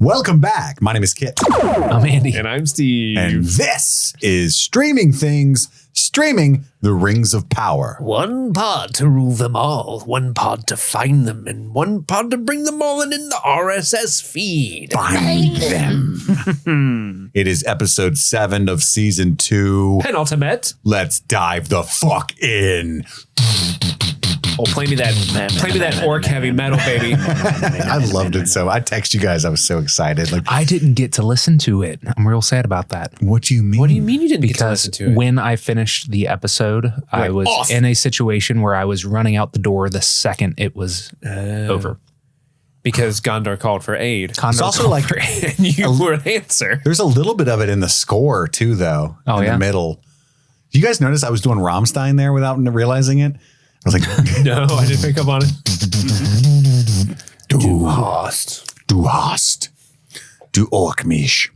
Welcome back. My name is Kit. I'm Andy. And I'm Steve. And this is Streaming Things, streaming the Rings of Power. One pod to rule them all, one pod to find them, and one pod to bring them all in the RSS feed. Find them. It is episode 7 of season 2. Penultimate. Let's dive the fuck in. Oh, play me that orc heavy metal, baby. I loved it so. I text you guys. I was so excited. Like, I didn't get to listen to it. I'm real sad about that. what do you mean? What do you mean you didn't get to Because listen to it? when I finished the episode, I was off. in a situation where I was running out the door the second it was over. Because Gondor called for aid. It's also like And you were an answer. there's a little bit of it in the score too, though. Oh, in yeah? the middle. You guys notice I was doing Rammstein there without realizing it? I was like, No, I didn't pick up on it. Du hast. Du Orkmish.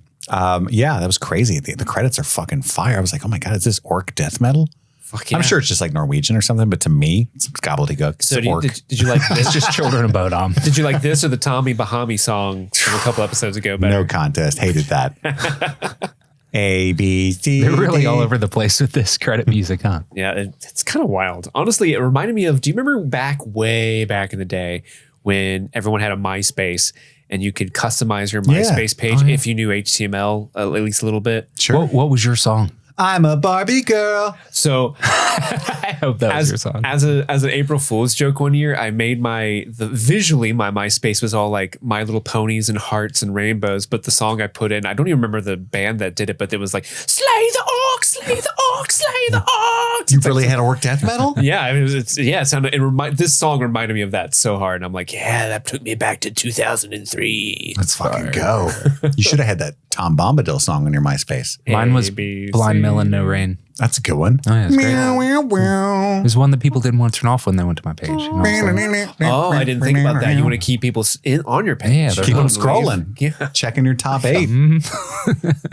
Yeah, that was crazy. The credits are fucking fire. I was like, oh my God, is this orc death metal? Fuck yeah. I'm sure it's just like Norwegian or something, but to me, it's gobbledygook. So It's orc. did you like this? It's just children of Bodom. Did you like this or the Tommy Bahami song from a couple episodes ago better? No contest. Hated that. A, B, C, They're really D. all over the place with this credit music, huh? Yeah, it's kind of wild. Honestly, it reminded me of, do you remember way back in the day when everyone had a MySpace and you could customize your MySpace page if you knew HTML at least a little bit? Sure. What was your song? I'm a Barbie girl. So I hope that was your song. as an April Fool's joke one year, I made visually my MySpace was all like My Little Ponies and hearts and rainbows, but the song I put in, I don't even remember the band that did it, but it was like slay the orc, slay the orc, slay the orc. You really had orc death metal? Yeah, I mean, this song reminded me of that so hard. And I'm like, yeah, that took me back to 2003. Let's fucking go. You should have had that Tom Bombadil song on your MySpace. Mine was ABC. Blind Melon, No Rain. That's a good one. Oh, yeah, it's great. Meow, meow, meow. It was one that people didn't want to turn off when they went to my page. You know what I'm saying? Oh, I didn't think about that. You want to keep people on your page. Yeah, they're Keep them Don't scrolling. leave. Yeah. Checking your top 8.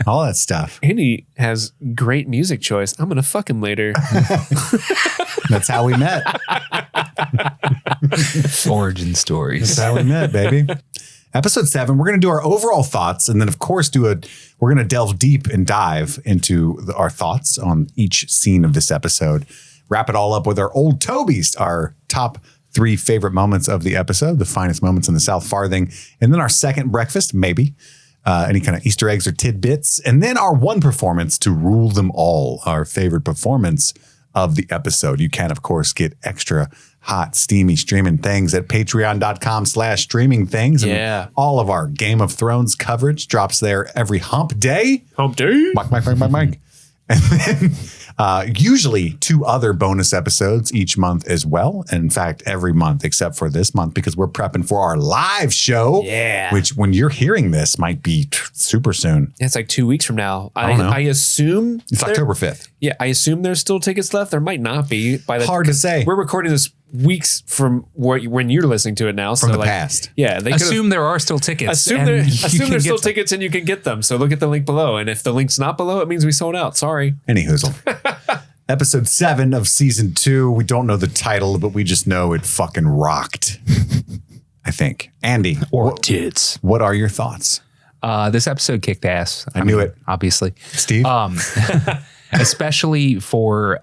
All that stuff. Andy has great music choice. I'm going to fuck him later. That's how we met. Origin stories. That's how we met, baby. Episode 7, we're going to do our overall thoughts. And then, of course, we're going to delve deep and dive into our thoughts on each scene of this episode. Wrap it all up with our old Tobeys, our top 3 favorite moments of the episode, the finest moments in the South Farthing. And then our second breakfast, maybe. Any kind of Easter eggs or tidbits. And then our one performance to rule them all, our favorite performance of the episode. You can, of course, get extra hot, steamy streaming things at patreon.com/streaming things. Yeah. And all of our Game of Thrones coverage drops there every hump day. Hump day. Mike. And then usually 2 other bonus episodes each month as well. And in fact, every month except for this month, because we're prepping for our live show. Yeah. Which when you're hearing this might be super soon. It's like 2 weeks from now. don't know. I assume It's October 5th. Yeah, I assume there's still tickets left. There might not be. Hard to say. We're recording this weeks from when you're listening to it now. From so the past. Yeah, they Assume there are still tickets. assume and there's you can still get tickets and you can get them. So look at the link below. And if the link's not below, it means we sold out. Sorry. Any hoozle. Episode 7 of season 2. We don't know the title, but we just know it fucking rocked. I think. Andy, Or tits. what are your thoughts? This episode kicked ass. I knew mean, it. Obviously. Steve? Especially for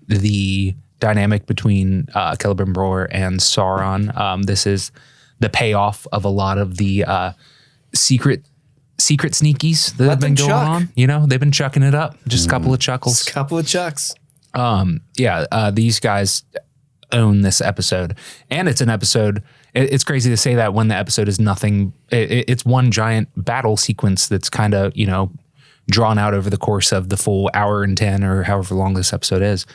the dynamic between Celebrimbor and Sauron. This is the payoff of a lot of the secret sneakies that have been them going chuck. on. You know, they've been chucking it up. Just a couple of chuckles. Couple of chucks. These guys own this episode. And it's an episode. It's crazy to say that when the episode is nothing. It's one giant battle sequence that's kind of, drawn out over the course of the full hour and 10 or however long this episode is.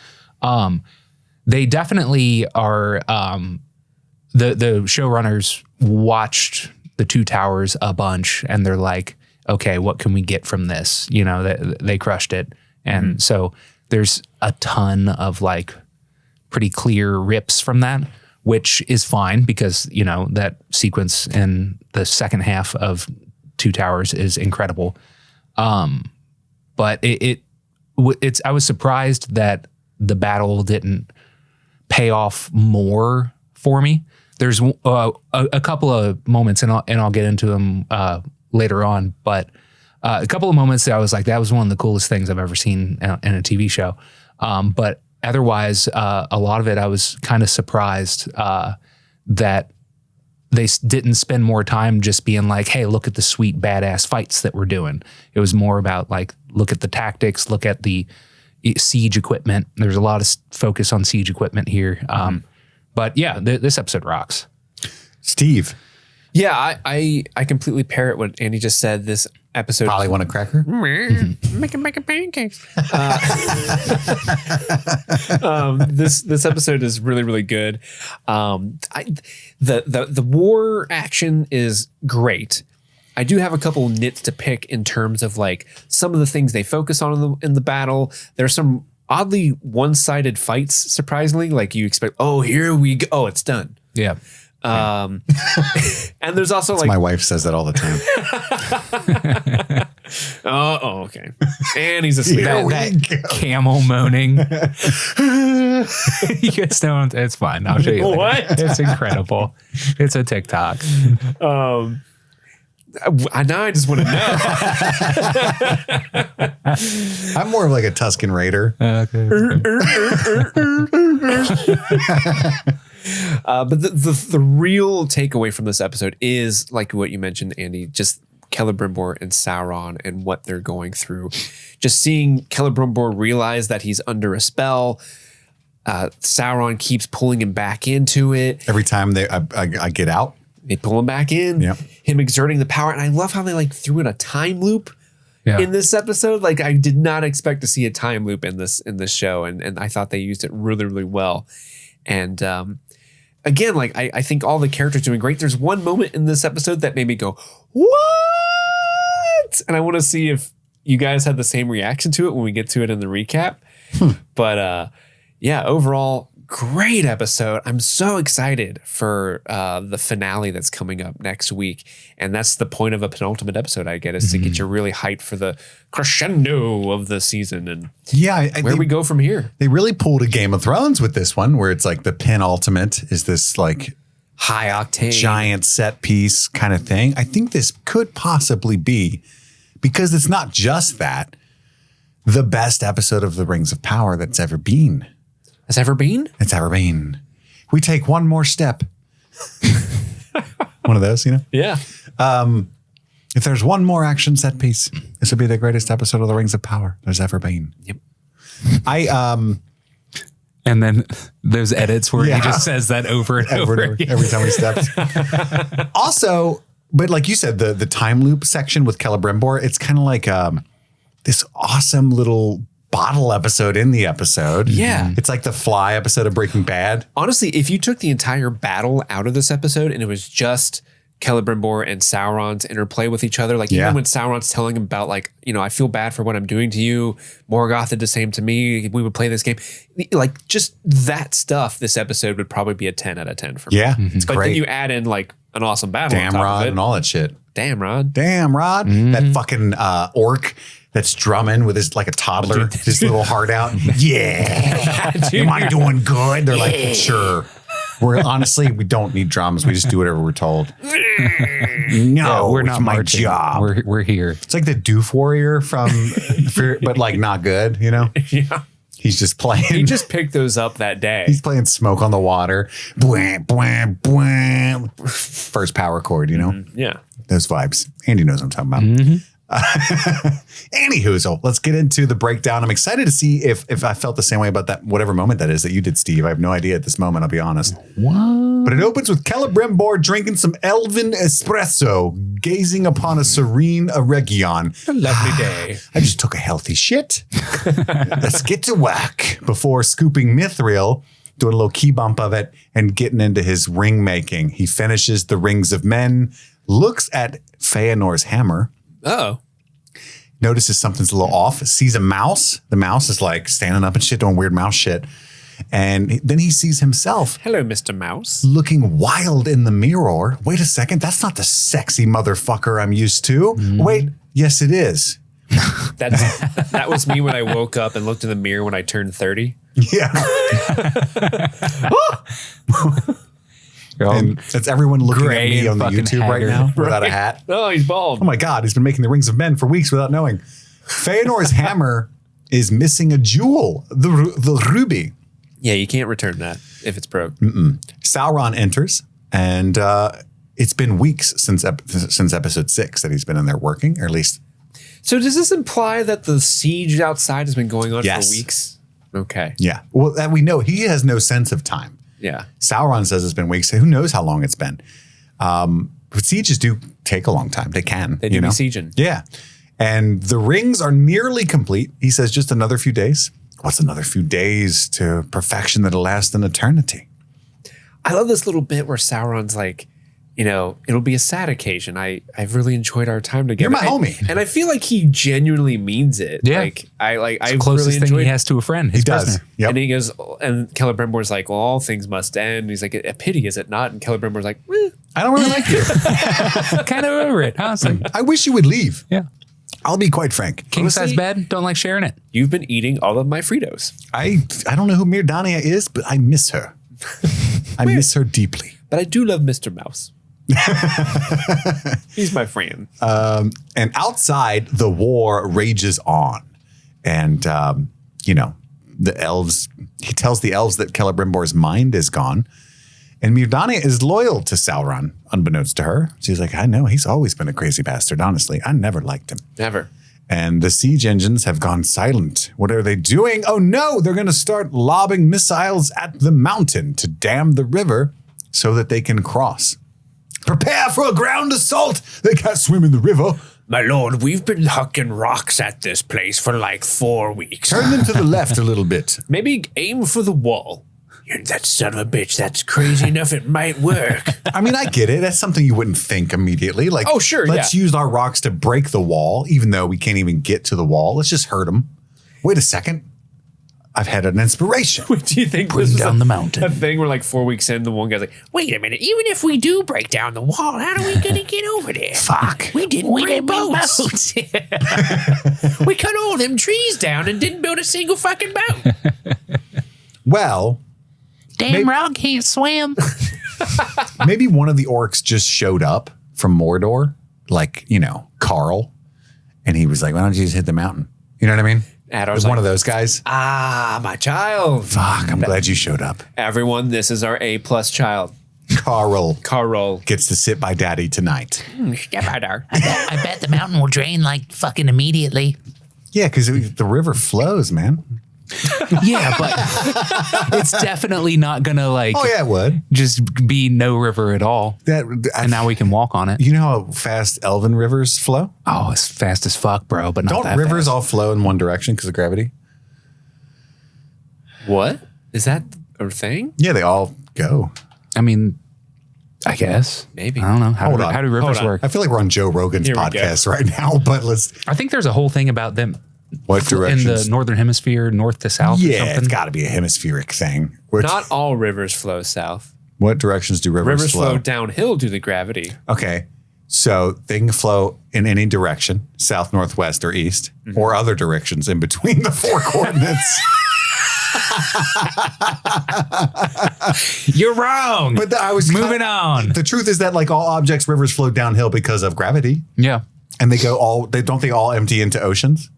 They definitely are, the showrunners watched the Two Towers a bunch and they're like, okay, what can we get from this? They crushed it. And so there's a ton of like pretty clear rips from that, which is fine because, that sequence in the second half of Two Towers is incredible. But I was surprised that the battle didn't pay off more for me. There's a couple of moments, and I'll get into them later on. But a couple of moments that I was like, that was one of the coolest things I've ever seen in a TV show. But otherwise, a lot of it, I was kind of surprised that they didn't spend more time just being like, hey, look at the sweet badass fights that we're doing. It was more about like, look at the tactics, look at the siege equipment. There's a lot of focus on siege equipment here. But yeah, this episode rocks. Steve. Yeah, I completely parrot what Andy just said. This episode Probably want a cracker? making pancakes. This episode is really, really good. The war action is great. I do have a couple nits to pick in terms of like some of the things they focus on in the battle. There's some oddly one-sided fights, surprisingly. Like you expect, oh, here we go. Oh, it's done. Yeah. And there's also like my wife says that all the time. oh, okay. And he's asleep. that camel moaning. You guys don't. It's fine. I'll show you. What? It's incredible. It's a TikTok. Now I just want to know. I'm more of like a Tusken Raider. Okay. But the real takeaway from this episode is like what you mentioned, Andy, just Celebrimbor and Sauron and what they're going through. Just seeing Celebrimbor realize that he's under a spell. Sauron keeps pulling him back into it. Every time I get out, they pull him back in. Yep. Him exerting the power. And I love how they like threw in a time loop in this episode. Like I did not expect to see a time loop in this show. And I thought they used it really, really well. And again, like I think all the characters doing great. There's one moment in this episode that made me go, what? And I want to see if you guys had the same reaction to it when we get to it in the recap. But yeah, overall, great episode. I'm so excited for the finale that's coming up next week. And that's the point of a penultimate episode, I get, is to get you really hyped for the crescendo of the season and where we go from here. They really pulled a Game of Thrones with this one, where it's like the penultimate is this like high octane, giant set piece kind of thing. I think this could possibly be, because it's not just that, the best episode of The Rings of Power that's ever been. Has ever been? It's ever been. We take one more step. One of those, you know? Yeah. If there's one more action set piece, this would be the greatest episode of The Rings of Power there's ever been. Yep. And then those edits where he just says that over and over every time he steps. Also, but like you said, the time loop section with Celebrimbor, it's kind of like this awesome little bottle episode in the episode. Yeah. It's like the Fly episode of Breaking Bad. Honestly, if you took the entire battle out of this episode and it was just Celebrimbor and Sauron's interplay with each other, like even when Sauron's telling him about like, you know, I feel bad for what I'm doing to you. Morgoth did the same to me. We would play this game. Like just that stuff, this episode would probably be a 10 out of 10 for me. Yeah. It's but great. then you add in like an awesome battle. Damrod and all that shit. Damrod. That fucking orc that's drumming with his like a toddler, his little heart out. Yeah. Am I doing good? They're like, sure. Honestly, we don't need drums. We just do whatever we're told. No, we're not my marching. job. We're here. It's like the Doof Warrior but like not good, you know? Yeah. He's just playing. He just picked those up that day. He's playing Smoke on the Water. Bwam, bwam, bwam. First power chord, you know? Yeah. Those vibes. Andy knows what I'm talking about. Anywho, let's get into the breakdown. I'm excited to see if I felt the same way about that, whatever moment that is that you did, Steve. I have no idea at this moment, I'll be honest. What? But it opens with Celebrimbor drinking some elven espresso, gazing upon a serene Eregion. A lovely day. I just took a healthy shit. Let's get to work. Before scooping Mithril, doing a little key bump of it, and getting into his ring making. He finishes the Rings of Men, looks at Feanor's hammer. Oh. Notices something's a little off, sees a mouse. The mouse is like standing up and shit, doing weird mouse shit. And then he sees himself. Hello, Mr. Mouse. Looking wild in the mirror. Wait a second, that's not the sexy motherfucker I'm used to. Wait, yes it is. That was me when I woke up and looked in the mirror when I turned 30. Yeah. And it's everyone looking at Gray me and on the fucking YouTube right haggard. now without a hat. Oh, he's bald. Oh my God, he's been making the rings of men for weeks without knowing. Feanor's hammer is missing a jewel, the ruby. Yeah, you can't return that if it's broke. Sauron enters, and it's been weeks since episode 6 that he's been in there working, or at least. So does this imply that the siege outside has been going on Yes. for weeks? Okay. Yeah. Well, that we know he has no sense of time. Yeah. Sauron says it's been weeks. Who knows how long it's been? But sieges do take a long time. They can. They do be sieging. Yeah. And the rings are nearly complete. He says just another few days. What's another few days to perfection that'll last an eternity? I love this little bit where Sauron's like, you know, it'll be a sad occasion. I've really enjoyed our time together. You're my homie. And I feel like he genuinely means it. Yeah. I Closest really thing enjoyed he has to a friend. His He does. prisoner. Yep. And he goes, and Celebrimbor's like, well, all things must end. And he's like, a pity, is it not? And Celebrimbor's like, I don't really like you. Kind of over it, honestly. I wish you would leave. Yeah. I'll be quite frank. King size Honestly- bed, don't like sharing it. you've been eating all of my Fritos, I don't know who Mirdania is, but I miss her. I miss her deeply. but I do love Mr. Mouse. He's my friend. And outside, the war rages on. And, the elves, he tells the elves that Celebrimbor's mind is gone. And Mirdania is loyal to Sauron, unbeknownst to her. She's like, I know, he's always been a crazy bastard, honestly. I never liked him. Never. And the siege engines have gone silent. What are they doing? Oh no, they're going to start lobbing missiles at the mountain to dam the river so that they can cross. Prepare for a ground assault. They can't swim in the river. My lord, we've been hucking rocks at this place for like 4 weeks. Turn them to the left a little bit. Maybe aim for the wall. You're that son of a bitch. That's crazy enough. It might work. I mean, I get it. That's something you wouldn't think immediately. Like, Oh, sure, let's use our rocks to break the wall, even though we can't even get to the wall. Let's just hurt them. Wait a second. I've had an inspiration. Do you think Bring this was down the mountain. a thing where like 4 weeks in, the one guy's like, wait a minute, even if we do break down the wall, how are we going to get over there? Fuck. We didn't bring boats. We cut all them trees down and didn't build a single fucking boat. Well, Damn rock can't swim. maybe one of the orcs just showed up from Mordor, like, Carl. And he was like, why don't you just hit the mountain? You know what I mean? And I It was was one like, of those guys. ah, my child. Fuck, I'm glad you showed up. Everyone, this is our A+ child. Carl Carl. gets to sit by daddy tonight. Step out there. I bet the mountain will drain like fucking immediately. Yeah, because the river flows, man. Yeah, but it's definitely not gonna like Oh, yeah, it would. just be no river at all. And now we can walk on it. You know how fast elven rivers flow? Oh, it's fast as fuck, bro. But not Don't that rivers fast. all flow in one direction because of gravity? What? Is that a thing? Yeah, they all go. I mean, I guess Maybe. I don't know. Hold on. How do rivers Hold on. work? I feel like we're on Joe Rogan's Here we go. podcast right now, but let's. I think there's a whole thing about them What in directions? the northern hemisphere, north to south. or Yeah, something. it's got to be a hemispheric thing. Not all rivers flow south. What directions do rivers, Rivers flow? flow downhill due to gravity. Okay. So they can flow in any direction, south, northwest, or east, or other directions in between the four coordinates. You're wrong. But I was Moving on. The truth is that like all objects, rivers flow downhill because of gravity, Yeah. and they all empty into oceans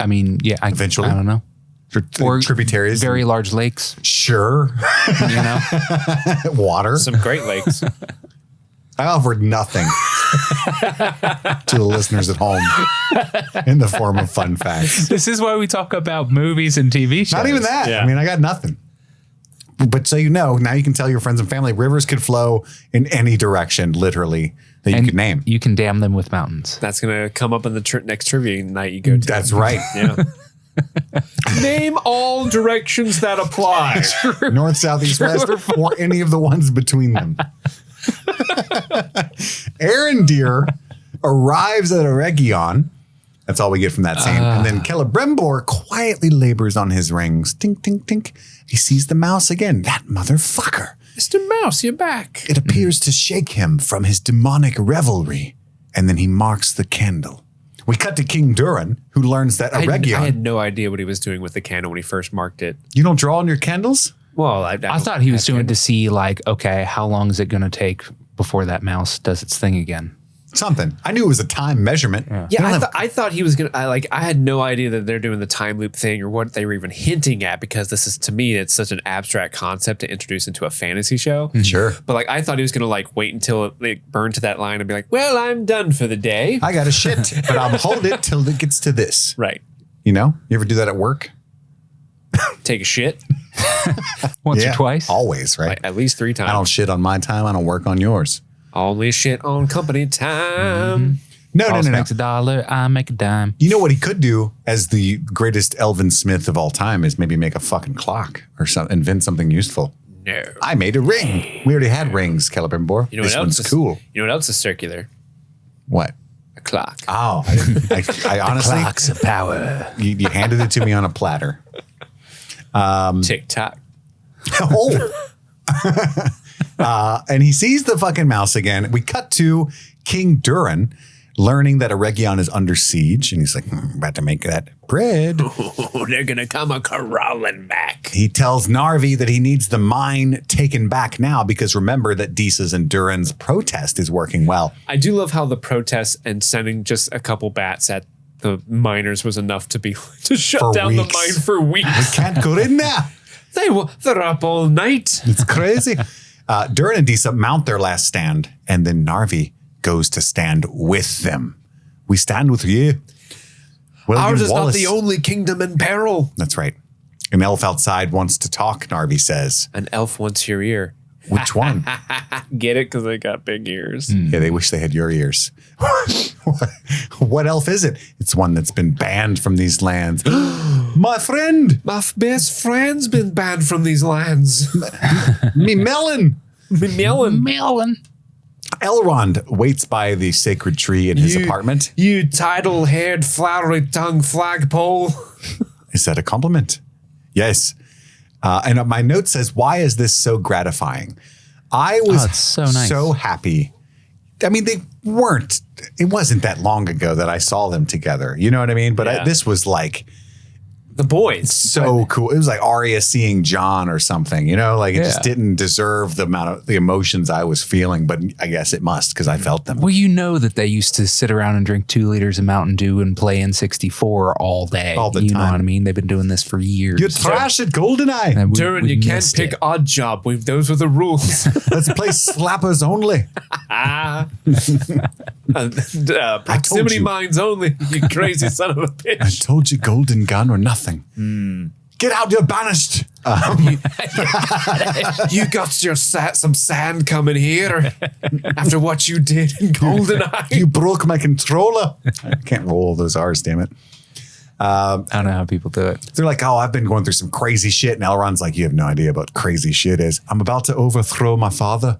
I mean, yeah. Eventually. I don't know. or tributaries. Very large lakes. Sure, You know. water. Some Great Lakes. I offered nothing to the listeners at home in the form of fun facts. This is why we talk about movies and TV shows. Not even that. Yeah. I mean, I got nothing. But so now you can tell your friends and family rivers could flow in any direction, literally, that you And could name. you can dam them with mountains. That's going to come up in the next trivia night you go to. That's right. Yeah. Name all directions that apply. North, south, east, west, or any of the ones between them. Arendir arrives at Eregion. That's all we get from that scene. And then Celebrimbor quietly labors on his rings. Tink, tink, tink. He sees the mouse again. That motherfucker. Mr. Mouse, you're back. It appears to shake him from his demonic revelry. And then he marks the candle. We cut to King Durin, who learns that I Eregion. had no idea what he was doing with the candle when he first marked it. You don't draw on your candles? Well, I thought he was doing it to see like, okay, how long is it going to take before that mouse does its thing again? Something. I knew it was a time measurement. Yeah, I thought he was gonna. I had no idea that they're doing the time loop thing or what they were even hinting at, because this is, to me, it's such an abstract concept to introduce into a fantasy show. Sure. But like, I thought he was gonna like wait until it like, burned to that line and be like, "Well, I'm done for the day. I got a shit, but I'll hold it till it gets to this." Right. You know, you ever do that at work? Take a shit Once or twice? Always, right? at least 3 times. I don't shit on my time. I don't work on yours. Only shit on company time. No. Boss makes $1, I make a dime. You know what he could do as the greatest Elvin Smith of all time is maybe make a fucking clock or something, invent something useful. No. I made a ring. We already had rings, Celebrimbor. You know This what else one's is cool. You know what else is circular? What? A clock. Oh, I honestly, Clocks of power. you handed it to me on a platter. Tick tock. Oh. And he sees the fucking mouse again. We cut to King Durin learning that Eregion is under siege. And he's like, about to make that bread. Oh, they're gonna come a crawling back. He tells Narvi that he needs the mine taken back now because remember that Disa's and Durin's protest is working well. I do love how the protests and sending just a couple bats at the miners was enough to be to shut For down weeks. the mine for weeks. Can't go in there. They're up all night. It's crazy. Durin and Disa mount their last stand, and then Narvi goes to stand with them. We stand with you. William Ours is Wallace. not the only kingdom in peril. That's right. An elf outside wants to talk, Narvi says. An elf wants your ear. Which one? Get it? Because they got big ears. Yeah, they wish they had your ears. What elf is it? It's one that's been banned from these lands. My friend, My best friend's been banned from these lands. me melon. Melon. Melon. Elrond waits by the sacred tree in his apartment. You title-haired, flowery-tongued flagpole. Is that a compliment? Yes. And my note says, why is this so gratifying? I was it's so nice. so happy. I mean, it wasn't that long ago that I saw them together. You know what I mean? But Yeah. this was like The boys. so cool. It was like Arya seeing Jon or something, you know, like it just didn't deserve the amount of the emotions I was feeling, but I guess it must because I felt them. Well, you know that they used to sit around and drink 2 liters of Mountain Dew and play N64 all day. All the You know time. what I mean? They've been doing this for years. You trash at GoldenEye. And we- Durin, we you can't missed pick it. odd job. Those were the rules. Let's play slappers only. Proximity you. mines only. You crazy son of a I bitch. told you golden gun or nothing. Get out, you're banished. You got some sand coming here after what you did in GoldenEye. You broke my controller. I can't roll all those R's, damn it. I don't know how people do it. They're like, oh, I've been going through some crazy shit. And Elrond's like, you have no idea what crazy shit is. I'm about to overthrow my father.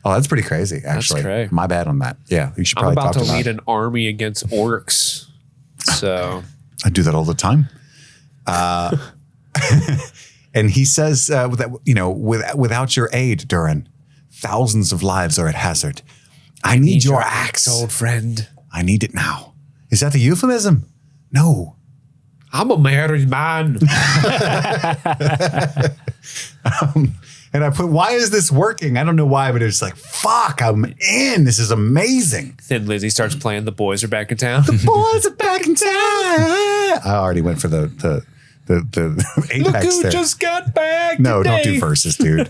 Oh, that's pretty crazy, actually. great. My bad on that. Yeah, you should I'm probably about talk to about lead it. an army against orcs. So I do that all the time. And he says, without your aid, Durin, thousands of lives are at hazard. I need your axe. old friend. I need it now. Is that a euphemism? No. I'm a married man. And I put, why is this working? I don't know why, but it's like, fuck, I'm in. This is amazing. Then Lizzie starts playing The Boys Are Back in Town. Boys are back in town. I already went for the apex Look who there. just got back. No, today. don't do verses, dude.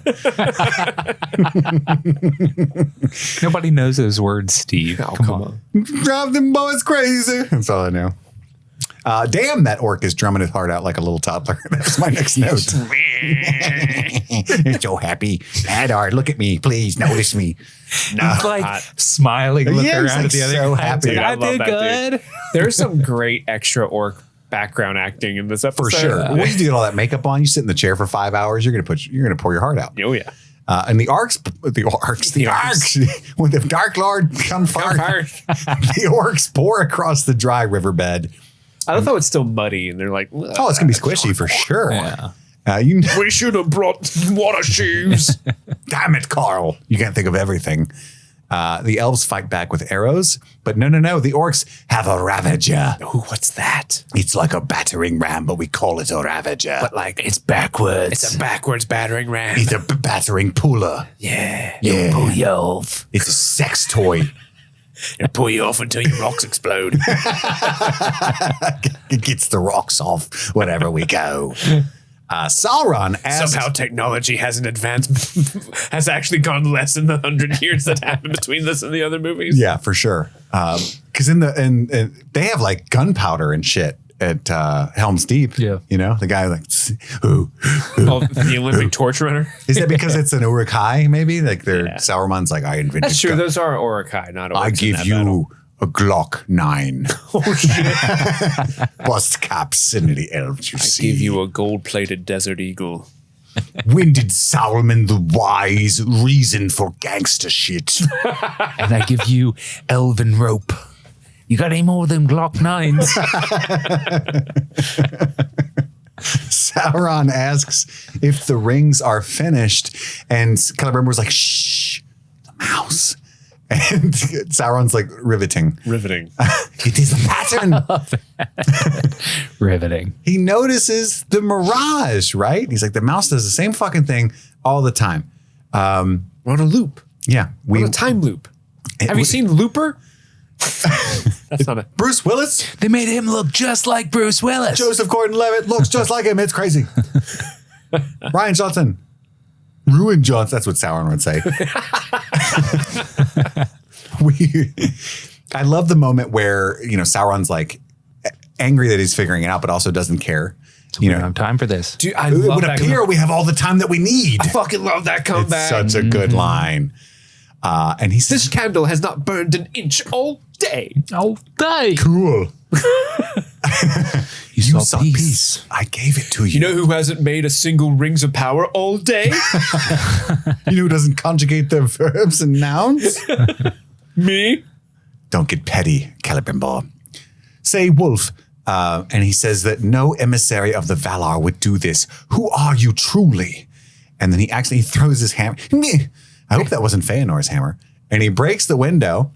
Nobody knows those words, Steve. Oh, come on. Drive them boys crazy. That's all I know. Damn, that orc is drumming his heart out like a little toddler. That's my next note. You're so happy. Adar, look at me. Please notice me. No. He's like smiling, looking Yeah, he's around like at the other so guy. happy. Dude, I I love did that good. dude. There's some great extra orc background acting in this episode. For sure. When you get all that makeup on, you sit in the chair for 5 hours, you're gonna pour your heart out. Oh yeah. And the orcs, when the Dark Lord come far, the orcs pour across the dry riverbed. I love how it's still muddy and they're like, Oh, it's gonna be squishy for sure. Yeah. we should have brought water shoes. Damn it, Carl. You can't think of everything. The elves fight back with arrows, but no. The orcs have a ravager. Ooh, what's that? It's like a battering ram, but we call it a ravager. But like, It's backwards. it's a backwards battering ram. It's a battering puller. Yeah. Yeah. Pull you off. It's a sex toy. It'll pull you off until your rocks explode. It gets the rocks off wherever we go. Sauron asks, Somehow technology hasn't advanced, has actually gone less than the 100 years that happened between this and the other movies. yeah, for sure. Because in they have like gunpowder and shit at Helm's Deep. Yeah. You know, the guy like, who? Oh, the Olympic torch runner. Is that because it's an Uruk-hai, maybe? Like Sauron's like, I invented That's true. gun- Those are Uruk-hai, not orcs. I in give that you battle. a Glock 9. Oh, shit. Bust caps into the elves, you I see. give you a gold-plated desert eagle. When did Solomon the Wise reason for gangster shit? And I give you elven rope. You got any more of them Glock 9s? Sauron asks if the rings are finished, and Celebrimbor's like, shh, the mouse. And Sauron's like, riveting. Riveting. It is a pattern. Riveting. He notices the mirage, right? He's like, the mouse does the same fucking thing all the time. We're on a loop. Yeah. We're on a time loop. Have you seen Looper? That's not a... Bruce Willis? They made him look just like Bruce Willis. Joseph Gordon-Levitt looks just like him. It's crazy. Ryan Johnson. Ruin Johnson. That's what Sauron would say. I love the moment where, Sauron's like angry that he's figuring it out, but also doesn't care. We don't have time for this. Dude, I It love would that. appear we have all the time that we need. I fucking love that It's comeback. such a good line. And he This says, candle has not burned an inch all day. Oh, die. cool. You You saw peace. I gave it to you. You know who hasn't made a single Rings of Power all day? You know who doesn't conjugate the verbs and nouns? Me. Don't get petty, Celebrimbor. Say wolf. And he says that no emissary of the Valar would do this. Who are you truly? And then he actually throws his hammer. I hope that wasn't Feanor's hammer. And he breaks the window.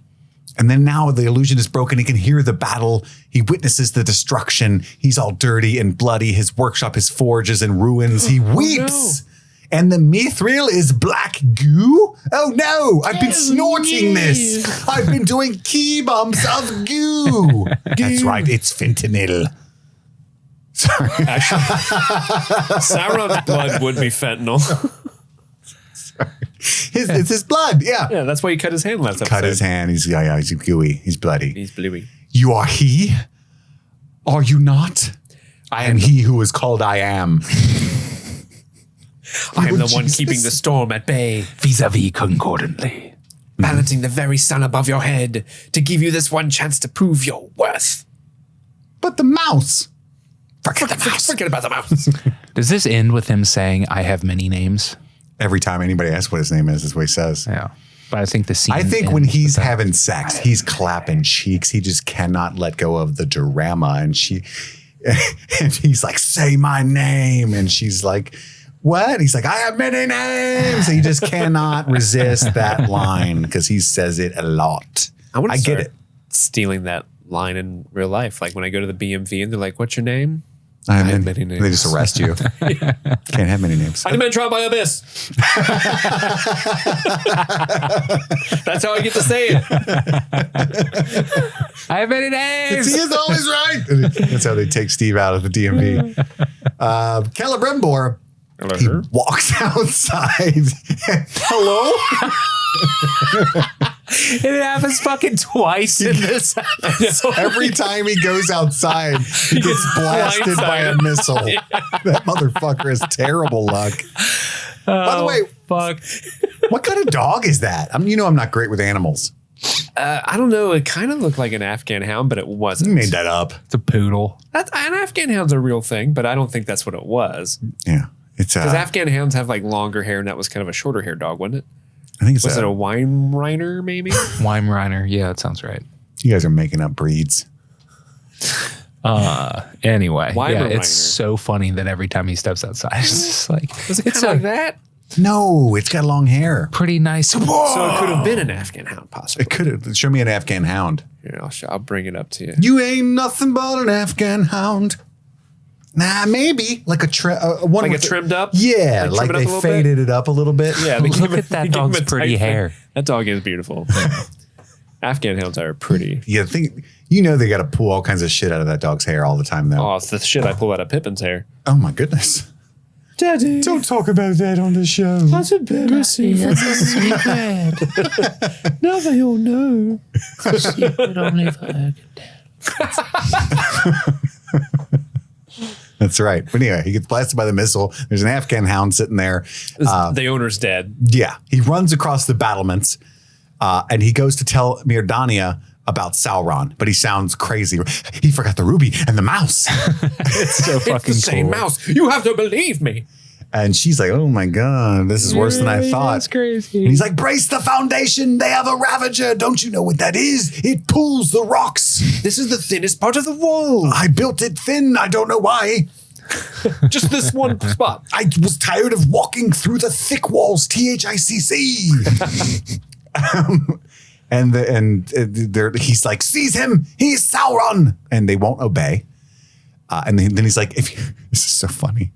And then now the illusion is broken. He can hear the battle. He witnesses the destruction. He's all dirty and bloody. His workshop, his forge is in ruins. He weeps. And the mithril is black goo? Oh no, I've been snorting this. I've been doing key bumps of goo. That's right, it's fentanyl. Sorry. Actually, Sauron's blood would be fentanyl. It's his blood, yeah. Yeah, that's why he cut his hand last episode. Cut his hand, he's gooey, he's bloody. He's bluey. You are he? Are you not? I am he who is called I am. I am the Lord one Jesus. keeping the storm at bay, Vis-a-vis concordantly. balancing the very sun above your head to give you this one chance to prove your worth. But the mouse. Forget the mouse. Forget about the mouse. Does this end with him saying, I have many names? Every time anybody asks what his name is, that's what he says. Yeah. But I think the scene. I think when ends he's with that. having sex, he's clapping cheeks. He just cannot let go of the drama. And and he's like, say my name. And she's like, what? He's like, I have many names. He just cannot resist that line because he says it a lot. I get it. Stealing that line in real life. Like when I go to the BMV and they're like, what's your name? I have mean, many they names. just arrest you. Can't have many names. I've been tried by Abyss. That's how I get to say it. I have many names. He is always right. That's how they take Steve out of the DMV. Celebrimbor, he walks outside. Hello? It happens fucking twice in this episode. Every time he goes outside, he gets blasted by a missile. That motherfucker has terrible luck. By the way, Fuck. what kind of dog is that? I'm not great with animals. I don't know. It kind of looked like an Afghan hound, but it wasn't. You made that up. It's a poodle. An Afghan hound's a real thing, but I don't think that's what it was. Yeah. It's Because Afghan hounds have like longer hair, and that was kind of a shorter hair dog, wasn't it? I think it's Was it a Weimaraner, maybe? Weimaraner. Yeah, that sounds right. you guys are making up breeds. Anyway, yeah, Weimaraner. it's so funny that every time he steps outside, it's just like, Was it it's kind of like that? No, it's got long hair. Pretty nice. So it could have been an Afghan hound, possibly. It could have. Show me an Afghan hound. Here, I'll bring it up to you. You ain't nothing but an Afghan hound. Nah, maybe like a one Like with a trimmed up? Yeah, Like like trim it up a they little faded it up a little bit. Yeah, Look at that dog's pretty hair. That dog is beautiful. Afghan hounds are pretty. Yeah, they got to pull all kinds of shit out of that dog's hair all the time, though. Oh, it's the shit I pull out of Pippin's hair. Oh my goodness! Daddy, Don't talk about that on the show. that's embarrassing. That's a secret. Now they all know. Secret only for Eregion. That's right. But anyway, he gets blasted by the missile. There's an Afghan hound sitting there. The owner's dead. Yeah, he runs across the battlements, and he goes to tell Mirdania about Sauron, but he sounds crazy. He forgot the ruby and the mouse. It's so fucking It's the same cool. mouse. You have to believe me. And she's like, oh my God, this is worse than I thought. That's crazy. And he's like, brace the foundation. They have a Ravager. Don't you know what that is? It pulls the rocks. This is the thinnest part of the wall. I built it thin. I don't know why. Just this one spot. I was tired of walking through the thick walls. THICC. He's like, seize him. He's Sauron. And they won't obey. And then he's like, this is so funny.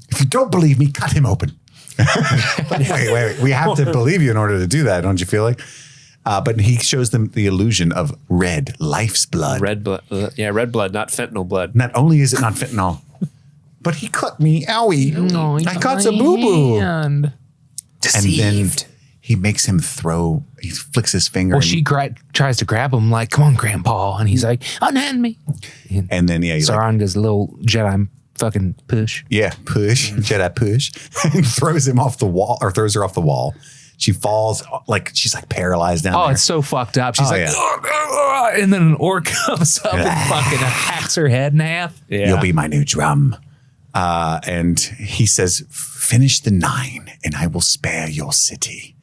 If you don't believe me, cut him open. wait. We have to believe you in order to do that. Don't you feel like? But he shows them the illusion of red, life's blood. Red blood. Red blood, not fentanyl blood. Not only is it not fentanyl, but he cut me. Owie. No, I got a boo-boo. hand. And then he makes him throw, he flicks his finger. Well, and, she tries to grab him like, come on, Grandpa. And he's like, unhand me. and then, yeah, he's like, Sauron does a little Jedi fucking push. yeah, push, Jedi push, and throws him off the wall, or throws her off the wall. She falls, like, she's like paralyzed down Oh, there. it's so fucked up. She's Oh, like, yeah. "Ugh." And then an orc comes up and fucking hacks her head in half. Yeah. You'll be my new drum. And he says, finish the 9 and I will spare your city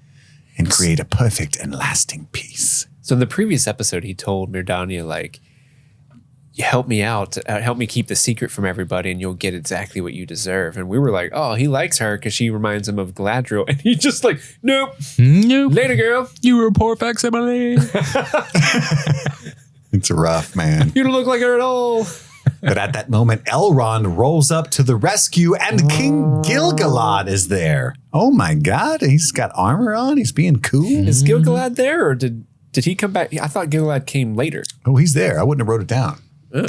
and create a perfect and lasting peace. So in the previous episode, he told Mirdania, like, help me out, help me keep the secret from everybody and you'll get exactly what you deserve. And we were like, oh, he likes her because she reminds him of Galadriel. And he just like, nope. Later, girl. You were a poor facsimile. It's rough, man. You don't look like her at all. But at that moment, Elrond rolls up to the rescue and King Gil-galad is there. Oh my God, he's got armor on. He's being cool. Is Gil-galad there or did he come back? I thought Gil-galad came later. Oh, he's there. I wouldn't have wrote it down.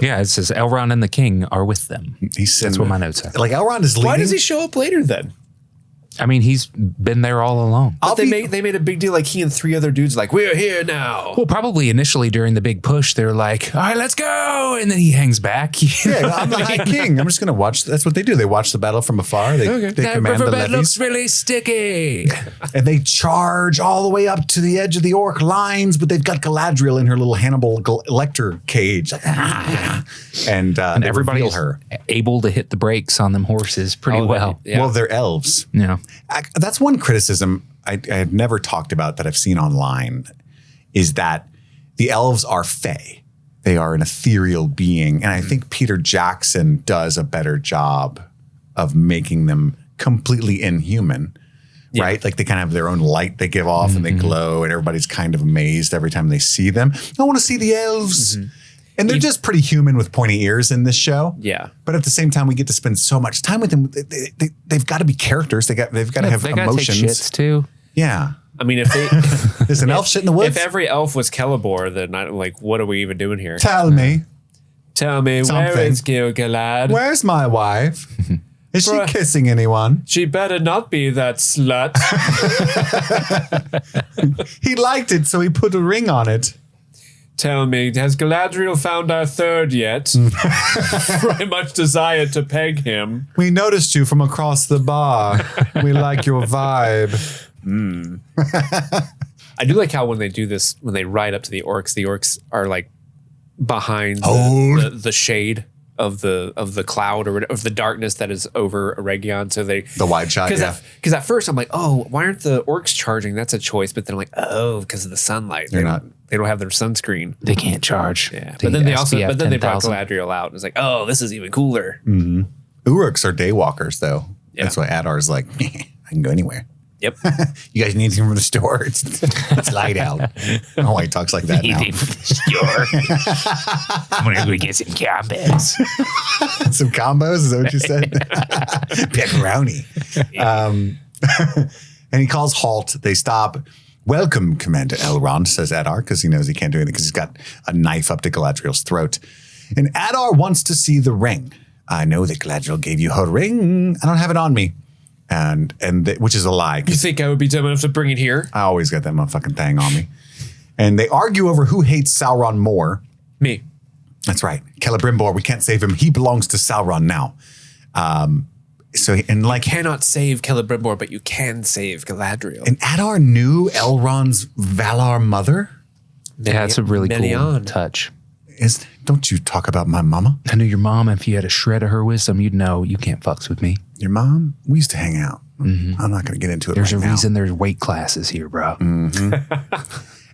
Yeah, it says Elrond and the king are with them. That's what my notes say. Like Elrond is leading. Why does he show up later then? I mean, he's been there all along. But they made a big deal, like he and 3 other dudes, like, we're here now. Well, probably initially during the big push, they're like, all right, let's go. And then he hangs back. Yeah, I'm the High King. I'm just going to watch. That's what they do. They watch the battle from afar. They That command the riverbed levies. looks really sticky. And they charge all the way up to the edge of the orc lines, but they've got Galadriel in her little Hannibal Lecter cage. And they everybody's reveal her. able to hit the brakes on them horses pretty well. Yeah. Well, they're elves. Yeah. That's one criticism I had never talked about that I've seen online is that the elves are fae. They are an ethereal being. And I think Peter Jackson does a better job of making them completely inhuman, right? Like they kind of have their own light they give off and they glow and everybody's kind of amazed every time they see them. I want to see the elves. And they're just pretty human with pointy ears in this show. Yeah. But at the same time, we get to spend so much time with them. They've got to be characters. They've got to have They gotta take emotions. shits too. Yeah. I mean, if they, There's an elf shit in the woods. if every elf was Celeborn, then I'm like, what are we even doing here? Tell me, Tell me, where Something. is Gil-galad? where's my wife? Is she Bruh. kissing anyone? She better not be that slut. He liked it, so he put a ring on it. Tell me, has Galadriel found our third yet? For I much desire to peg him. We noticed you from across the bar. We like your vibe. I do like how when they do this, when they ride up to the orcs are like behind the shade of the cloud or of the darkness that is over Eregion. So they The wide shot, yeah. Because at first I'm like, oh, why aren't the orcs charging? That's a choice. But then I'm like, oh, because of the sunlight. They're not. They don't have their sunscreen. They can't charge. Yeah, but then they brought SPF 10,000. Galadriel out and it's like, oh, this is even cooler. Uruks are daywalkers, though. Yeah. That's why Adar's like, I can go anywhere. Yep. You guys need anything from the store? It's light out. Oh, he talks like that now. I'm gonna go get some combos. Some combos, is that what you said? Pepperoni. And he calls halt. They stop. Welcome, Commander Elrond, says Adar, because he knows he can't do anything because he's got a knife up to Galadriel's throat. And Adar wants to see the ring. I know that Galadriel gave you her ring. I don't have it on me. Which is a lie. You think I would be dumb enough to bring it here? I always got that motherfucking thing on me. And they argue over who hates Sauron more. Me. That's right. Celebrimbor, we can't save him. He belongs to Sauron now. Cannot save Celebrimbor, but you can save Galadriel. And Adar knew Elrond's Valar mother. Yeah, it's a really cool Melian. touch. Don't you talk about my mama? I knew your mom. If you had a shred of her wisdom, you'd know you can't fucks with me. Your mom? We used to hang out. I'm not going to get into it There's right a now. reason there's weight classes here, bro.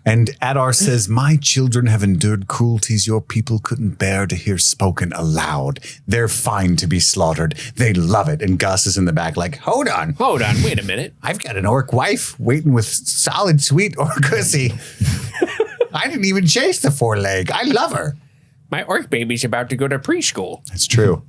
And Adar says, my children have endured cruelties your people couldn't bear to hear spoken aloud. They're fine to be slaughtered. They love it. And Gus is in the back like, hold on. Wait a minute. I've got an orc wife waiting with solid sweet orcussy. I didn't even chase the four-leg. I love her. My orc baby's about to go to preschool. That's true.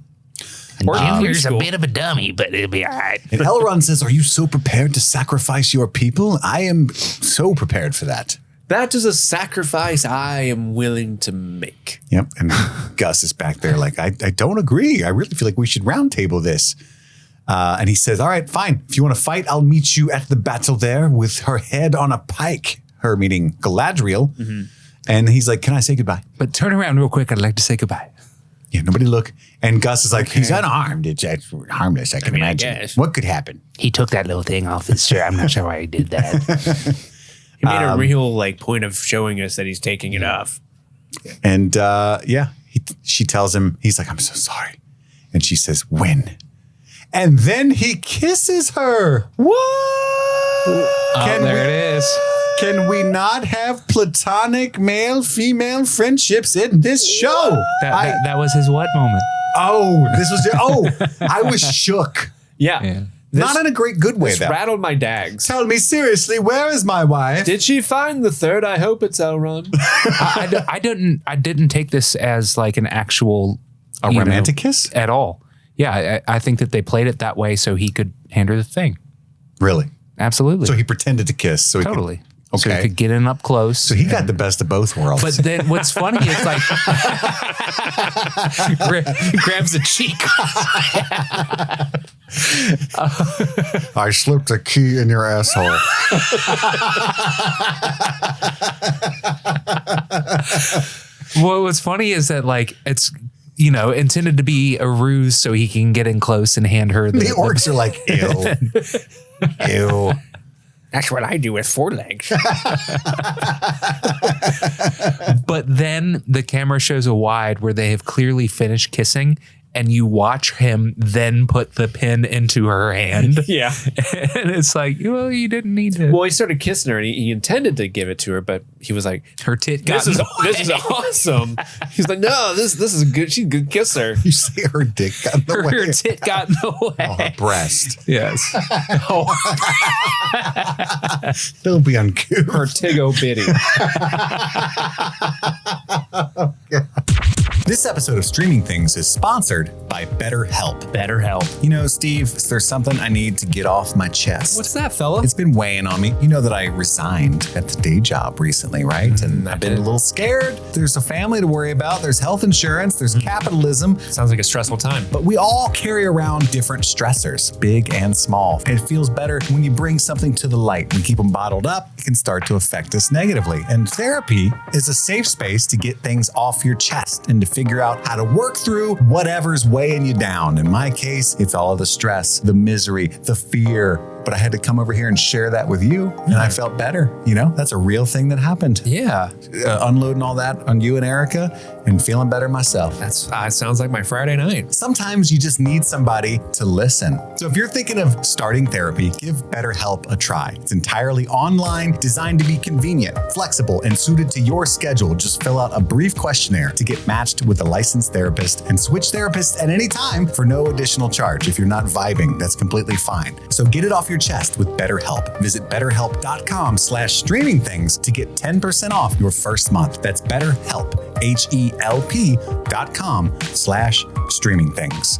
Junior's a bit of a dummy, but it'll be all right. And Elrond says, are you so prepared to sacrifice your people? I am so prepared for that. That is a sacrifice I am willing to make. Yep. And Gus is back there like, I don't agree. I really feel like we should round table this. And he says, all right, fine. If you want to fight, I'll meet you at the battle there with her head on a pike. Her meaning Galadriel. Mm-hmm. And he's like, can I say goodbye? But turn around real quick. I'd like to say goodbye. Yeah, nobody look. And Gus is like, he's unarmed. It's harmless, I can imagine. guess. What could happen? He took that little thing off his shirt. I'm not sure why he did that. He made a real point of showing us that he's taking it off. And she tells him, he's like, I'm so sorry. And she says, when? And then he kisses her. What? There it is. Can we not have platonic male-female friendships in this show? That was his what moment? I was shook. Yeah. Not in a good way, This though. rattled my dags. Tell me seriously, where is my wife? Did she find the third? I hope it's Elrond. I didn't take this as like an actual romantic kiss? at all. Yeah, I think that they played it that way so he could hand her the thing. Really? Absolutely. So he pretended to kiss. So he totally. Okay. So he could get in up close. So he got the best of both worlds. But then what's funny is like grabs the cheek. I slipped a key in your asshole. What's funny is that like it's intended to be a ruse so he can get in close and hand her The orcs are like, ew. Ew. That's what I do with four legs. But then the camera shows a wide where they have clearly finished kissing and you watch him then put the pin into her hand. Yeah. And it's like, well, you didn't need to. Well, he started kissing her and he intended to give it to her, but he was like, Her tit got this is awesome. He's like, no, this is good. She's a good kisser. You see her dick got in the way. her tit got in the way. Oh, her breast. Yes. Don't be uncouth. Her tiggo bitty. This episode of Streaming Things is sponsored by BetterHelp. BetterHelp. You know, Steve, there's something I need to get off my chest. What's that, fella? It's been weighing on me. You know that I resigned at the day job recently, right? And I've been a little scared. There's a family to worry about. There's health insurance. There's capitalism. Sounds like a stressful time. But we all carry around different stressors, big and small. And it feels better when you bring something to the light and keep them bottled up. It can start to affect us negatively. And therapy is a safe space to get things off your chest and to figure out how to work through whatever's weighing you down. In my case, it's all of the stress, the misery, the fear. But I had to come over here and share that with you, and I felt better. You know, that's a real thing that happened. Yeah. Unloading all that on you and Erica and feeling better myself. That sounds like my Friday night. Sometimes you just need somebody to listen. So if you're thinking of starting therapy, give BetterHelp a try. It's entirely online, designed to be convenient, flexible, and suited to your schedule. Just fill out a brief questionnaire to get matched with a licensed therapist and switch therapists at any time for no additional charge. If you're not vibing, that's completely fine. So get it off your your chest with BetterHelp. Visit BetterHelp.com/streamingthings to get 10% off your first month. That's BetterHelp, HELP.com/streamingthings.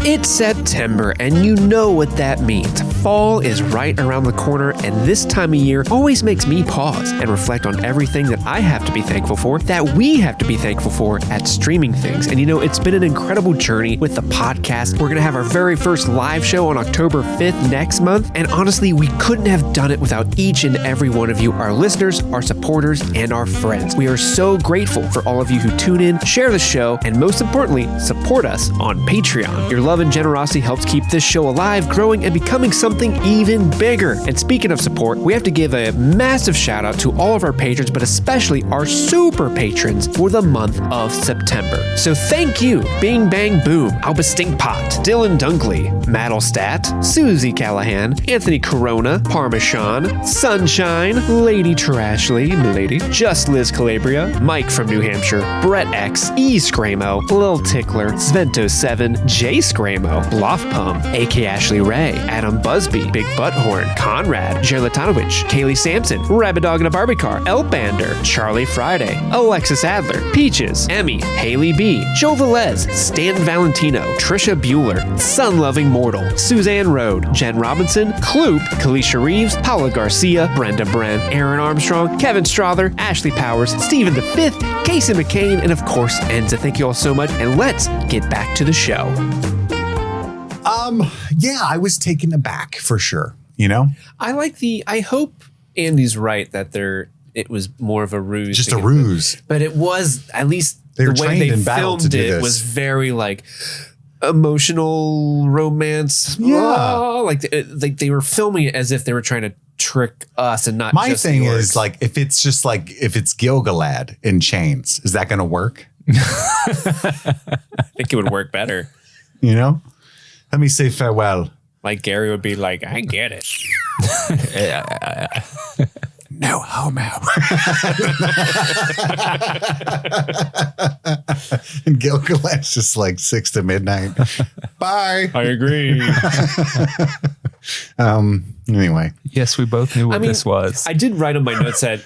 It's September, and you know what that means. Fall is right around the corner, and this time of year always makes me pause and reflect on everything that I have to be thankful for, that we have to be thankful for at Streaming Things. And you know, it's been an incredible journey with the podcast. We're going to have our very first live show on October 5th next month, and honestly, we couldn't have done it without each and every one of you, our listeners, our supporters, and our friends. We are so grateful for all of you who tune in, share the show, and most importantly, support us on Patreon. Your love and generosity helps keep this show alive, growing, and becoming something even bigger. And speaking of support, we have to give a massive shout out to all of our patrons, but especially our super patrons for the month of September. So thank you, Bing Bang Boom, Albus Stinkpot, Dylan Dunkley, Maddlestat, Susie Callahan, Anthony Corona, Parmesan, Sunshine, Lady Trashley, Milady, Just Liz Calabria, Mike from New Hampshire, Brett X, E Scramo, Lil Tickler, Svento7, J Scramo, Lothpum, AK Ashley Ray, Adam Busby, Big Butthorn, Conrad, Jerlatanovich, Kaylee Sampson, Rabbit Dog in a Barbie Car, Elbander, Charlie Friday, Alexis Adler, Peaches, Emmy, Haley B, Joe Velez, Stan Valentino, Trisha Bueller, Sun-Loving Mortal, Suzanne Rode, Jen Robinson, Kloop, Kalisha Reeves, Paula Garcia, Brenda Brent, Aaron Armstrong, Kevin Strother, Ashley Powers, Stephen V, Casey McCain, and of course, Enza. Thank you all so much, and let's get back to the show. Yeah, I was taken aback for sure. You know, I hope Andy's right that it was more of a ruse. just a ruse. But it was, at least They were the way trained they in battle to filmed do it this. was very like emotional romance. Yeah. Oh, like they were filming it as if they were trying to trick us and not My just thing the orcs. is like, if it's Gilgalad in chains, is that going to work? I think it would work better. You know, let me say farewell. Like Gary would be like, I get it. No homo. And Gilgalad's just like 6 to midnight. Bye. I agree. Anyway. Yes, we both knew what this was. I did write on my notes that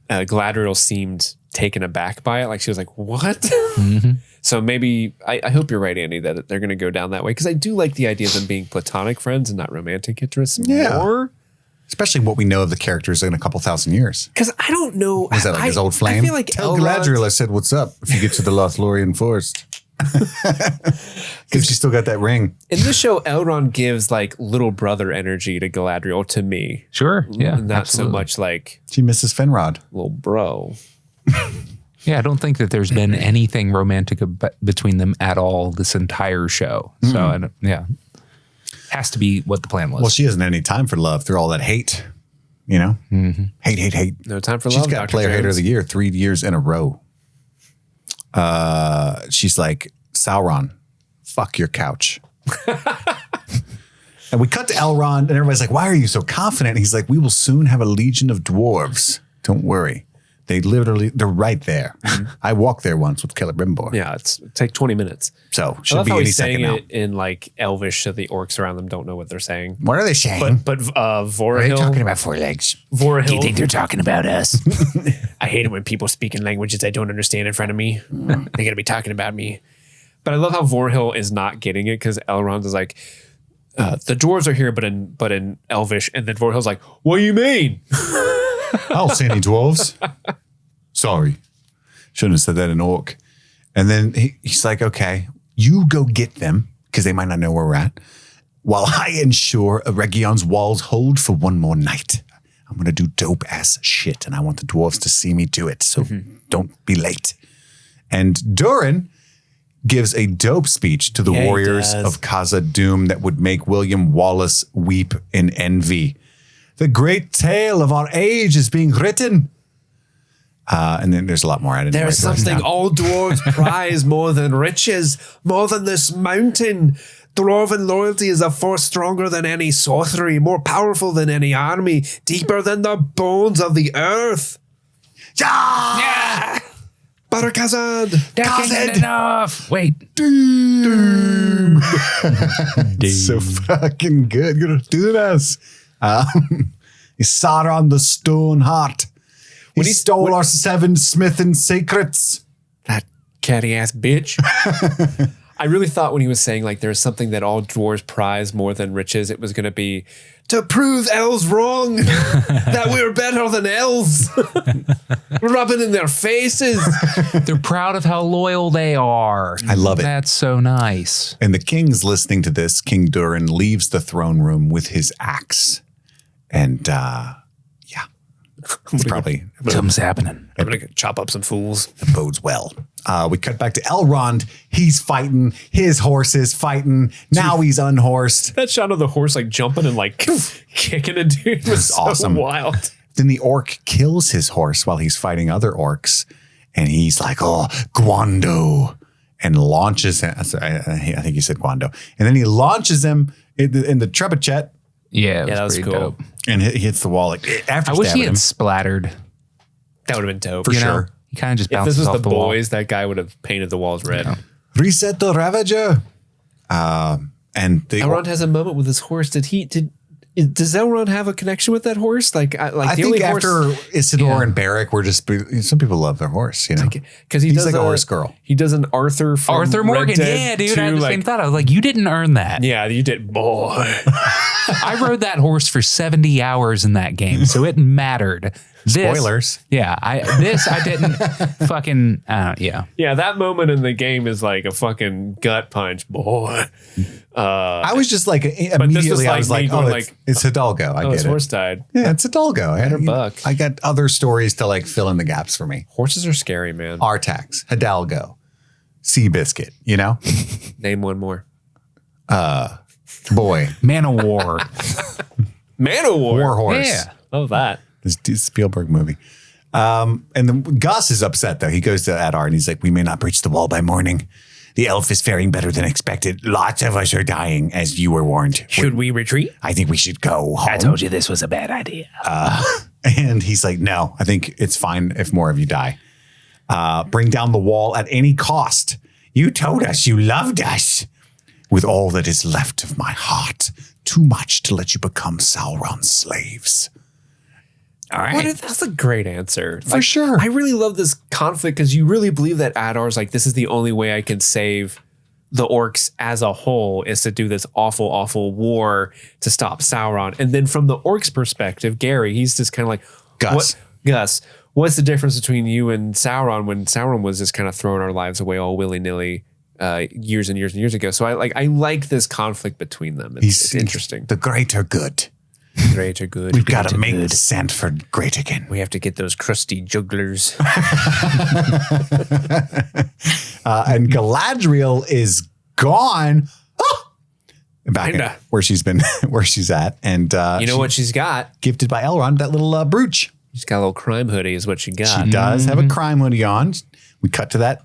Galadriel seemed taken aback by it. Like she was like, what? Mm-hmm. So maybe, I hope you're right, Andy, that they're going to go down that way. Because I do like the idea of them being platonic friends and not romantic interests more. Especially what we know of the characters in a couple thousand years. Because I don't know. Is that like his old flame? I feel like Tell Galadriel I said, what's up? If you get to the Lothlorien Forest. Because she still got that ring. in this show, Elrond gives like little brother energy to Galadriel to me. Sure. Yeah. Not absolutely. so much like She misses Finrod. little bro. Yeah, I don't think that there's been anything romantic between them at all this entire show. So, yeah. Has to be what the plan was. Well, she hasn't any time for love through all that hate. You know? Mm-hmm. Hate. No time for She's love. got Dr. player hater of Jones. the year 3 years in a row. She's like, Sauron, fuck your couch. And we cut to Elrond and everybody's like, why are you so confident? And he's like, we will soon have a legion of dwarves. Don't worry. They're right there. I walked there once with Celebrimbor. Yeah, it'll take 20 minutes. So I should love be how any he's saying second now. it in like Elvish, so the orcs around them don't know what they're saying. What are they saying? But What are you Vorahil, talking about, four legs? Vorahil, they're talking about us? I hate it when people speak in languages I don't understand in front of me. They're gonna be talking about me. But I love how Vorahil is not getting it because Elrond is like, the dwarves are here, but in Elvish, and then Vorahil's like, what do you mean? I don't see any dwarves. Sorry. Shouldn't have said that in orc. And then he's like, okay, you go get them because they might not know where we're at while I ensure Eregion's walls hold for one more night. I'm going to do dope ass shit and I want the dwarves to see me do it. So don't be late. And Durin gives a dope speech to the Yeah, he warriors does. of Khazad-dûm that would make William Wallace weep in envy. The great tale of our age is being written. And then there's a lot more added. There's something all dwarves prize more than riches, more than this mountain. Dwarven loyalty is a force stronger than any sorcery, more powerful than any army, deeper than the bones of the earth. Yeah! Barakazad. That ain't enough. Wait. Doom. It's so fucking good. Gonna do this. He sat on the stone heart. He stole our 7 smithing secrets. That catty ass bitch. I really thought when he was saying like there's something that all dwarves prize more than riches, it was going to be to prove elves wrong, that we're better than elves. Rub it in their faces. They're proud of how loyal they are. I love it. That's so nice. And the king's listening to this. King Durin leaves the throne room with his axe. And it's probably Something's happening. I'm going to chop up some fools. it bodes well. We cut back to Elrond. He's fighting. His horse is fighting. Now he's unhorsed. That shot of the horse like jumping and like kicking a dude was so awesome. wild. Then the orc kills his horse while he's fighting other orcs. And he's like, oh, Gwando. And launches him. I think he said Gwando. And then he launches him in the trebuchet. Yeah, that was pretty cool. dope. And he hits the wall like after I wish he stabbing had him. splattered. That would have been dope. For sure. He kind of just If bounces this was off the the wall. boys, that guy would have painted the walls red. Yeah. Reset the Ravager. And the Elrond has a moment with his horse. Does Elrond have a connection with that horse? I the think only after horse, Isidore and Barrick were just some people love their horse, you know. because he's like a horse girl. He does an Arthur from Arthur Morgan. Red Dead Yeah, dude. I had 2, the same thought. I was like, you didn't earn that. Yeah, you did, boy. I rode that horse for 70 hours in that game, so it mattered. Spoilers. Yeah, I didn't fucking, yeah. Yeah, that moment in the game is like a fucking gut punch, boy. I was just like this was immediately I like was me like, going oh, like, it's Hidalgo. I his get horse it. died. Yeah, it's Hidalgo. $100. I got other stories to like fill in the gaps for me. Horses are scary, man. Artax, Hidalgo, Seabiscuit, you know? Name one more. Boy, Man of War. Man-O-War. War Horse. Yeah. Love that. This Spielberg movie. And then Gus is upset though. He goes to Adar and he's like, we may not breach the wall by morning. The elf is faring better than expected. Lots of us are dying, as you were warned. Should we retreat? I think we should go home. you this was a bad idea. And he's like, no, I think it's fine if more of you die. Bring down the wall at any cost. You told us you loved us. With all that is left of my heart, too much to let you become Sauron's slaves. All right. That's a great answer. For sure. I really love this conflict because you really believe that Adar's like, this is the only way I can save the orcs as a whole is to do this awful, awful war to stop Sauron. And then from the orcs' perspective, Gary, he's just kind of like, Gus, what's the difference between you and Sauron when Sauron was just kind of throwing our lives away all willy-nilly years and years and years ago? So I like this conflict between them. It's interesting. The greater good. Greater good. We've got to make Sandford great again. We have to get those crusty jugglers. And Galadriel is gone. Back Kinda. at where she's been, where she's at. And You know what she's got? gifted by Elrond, that little brooch. She's got a little crime hoodie is what she got. She does have a crime hoodie on. We cut to that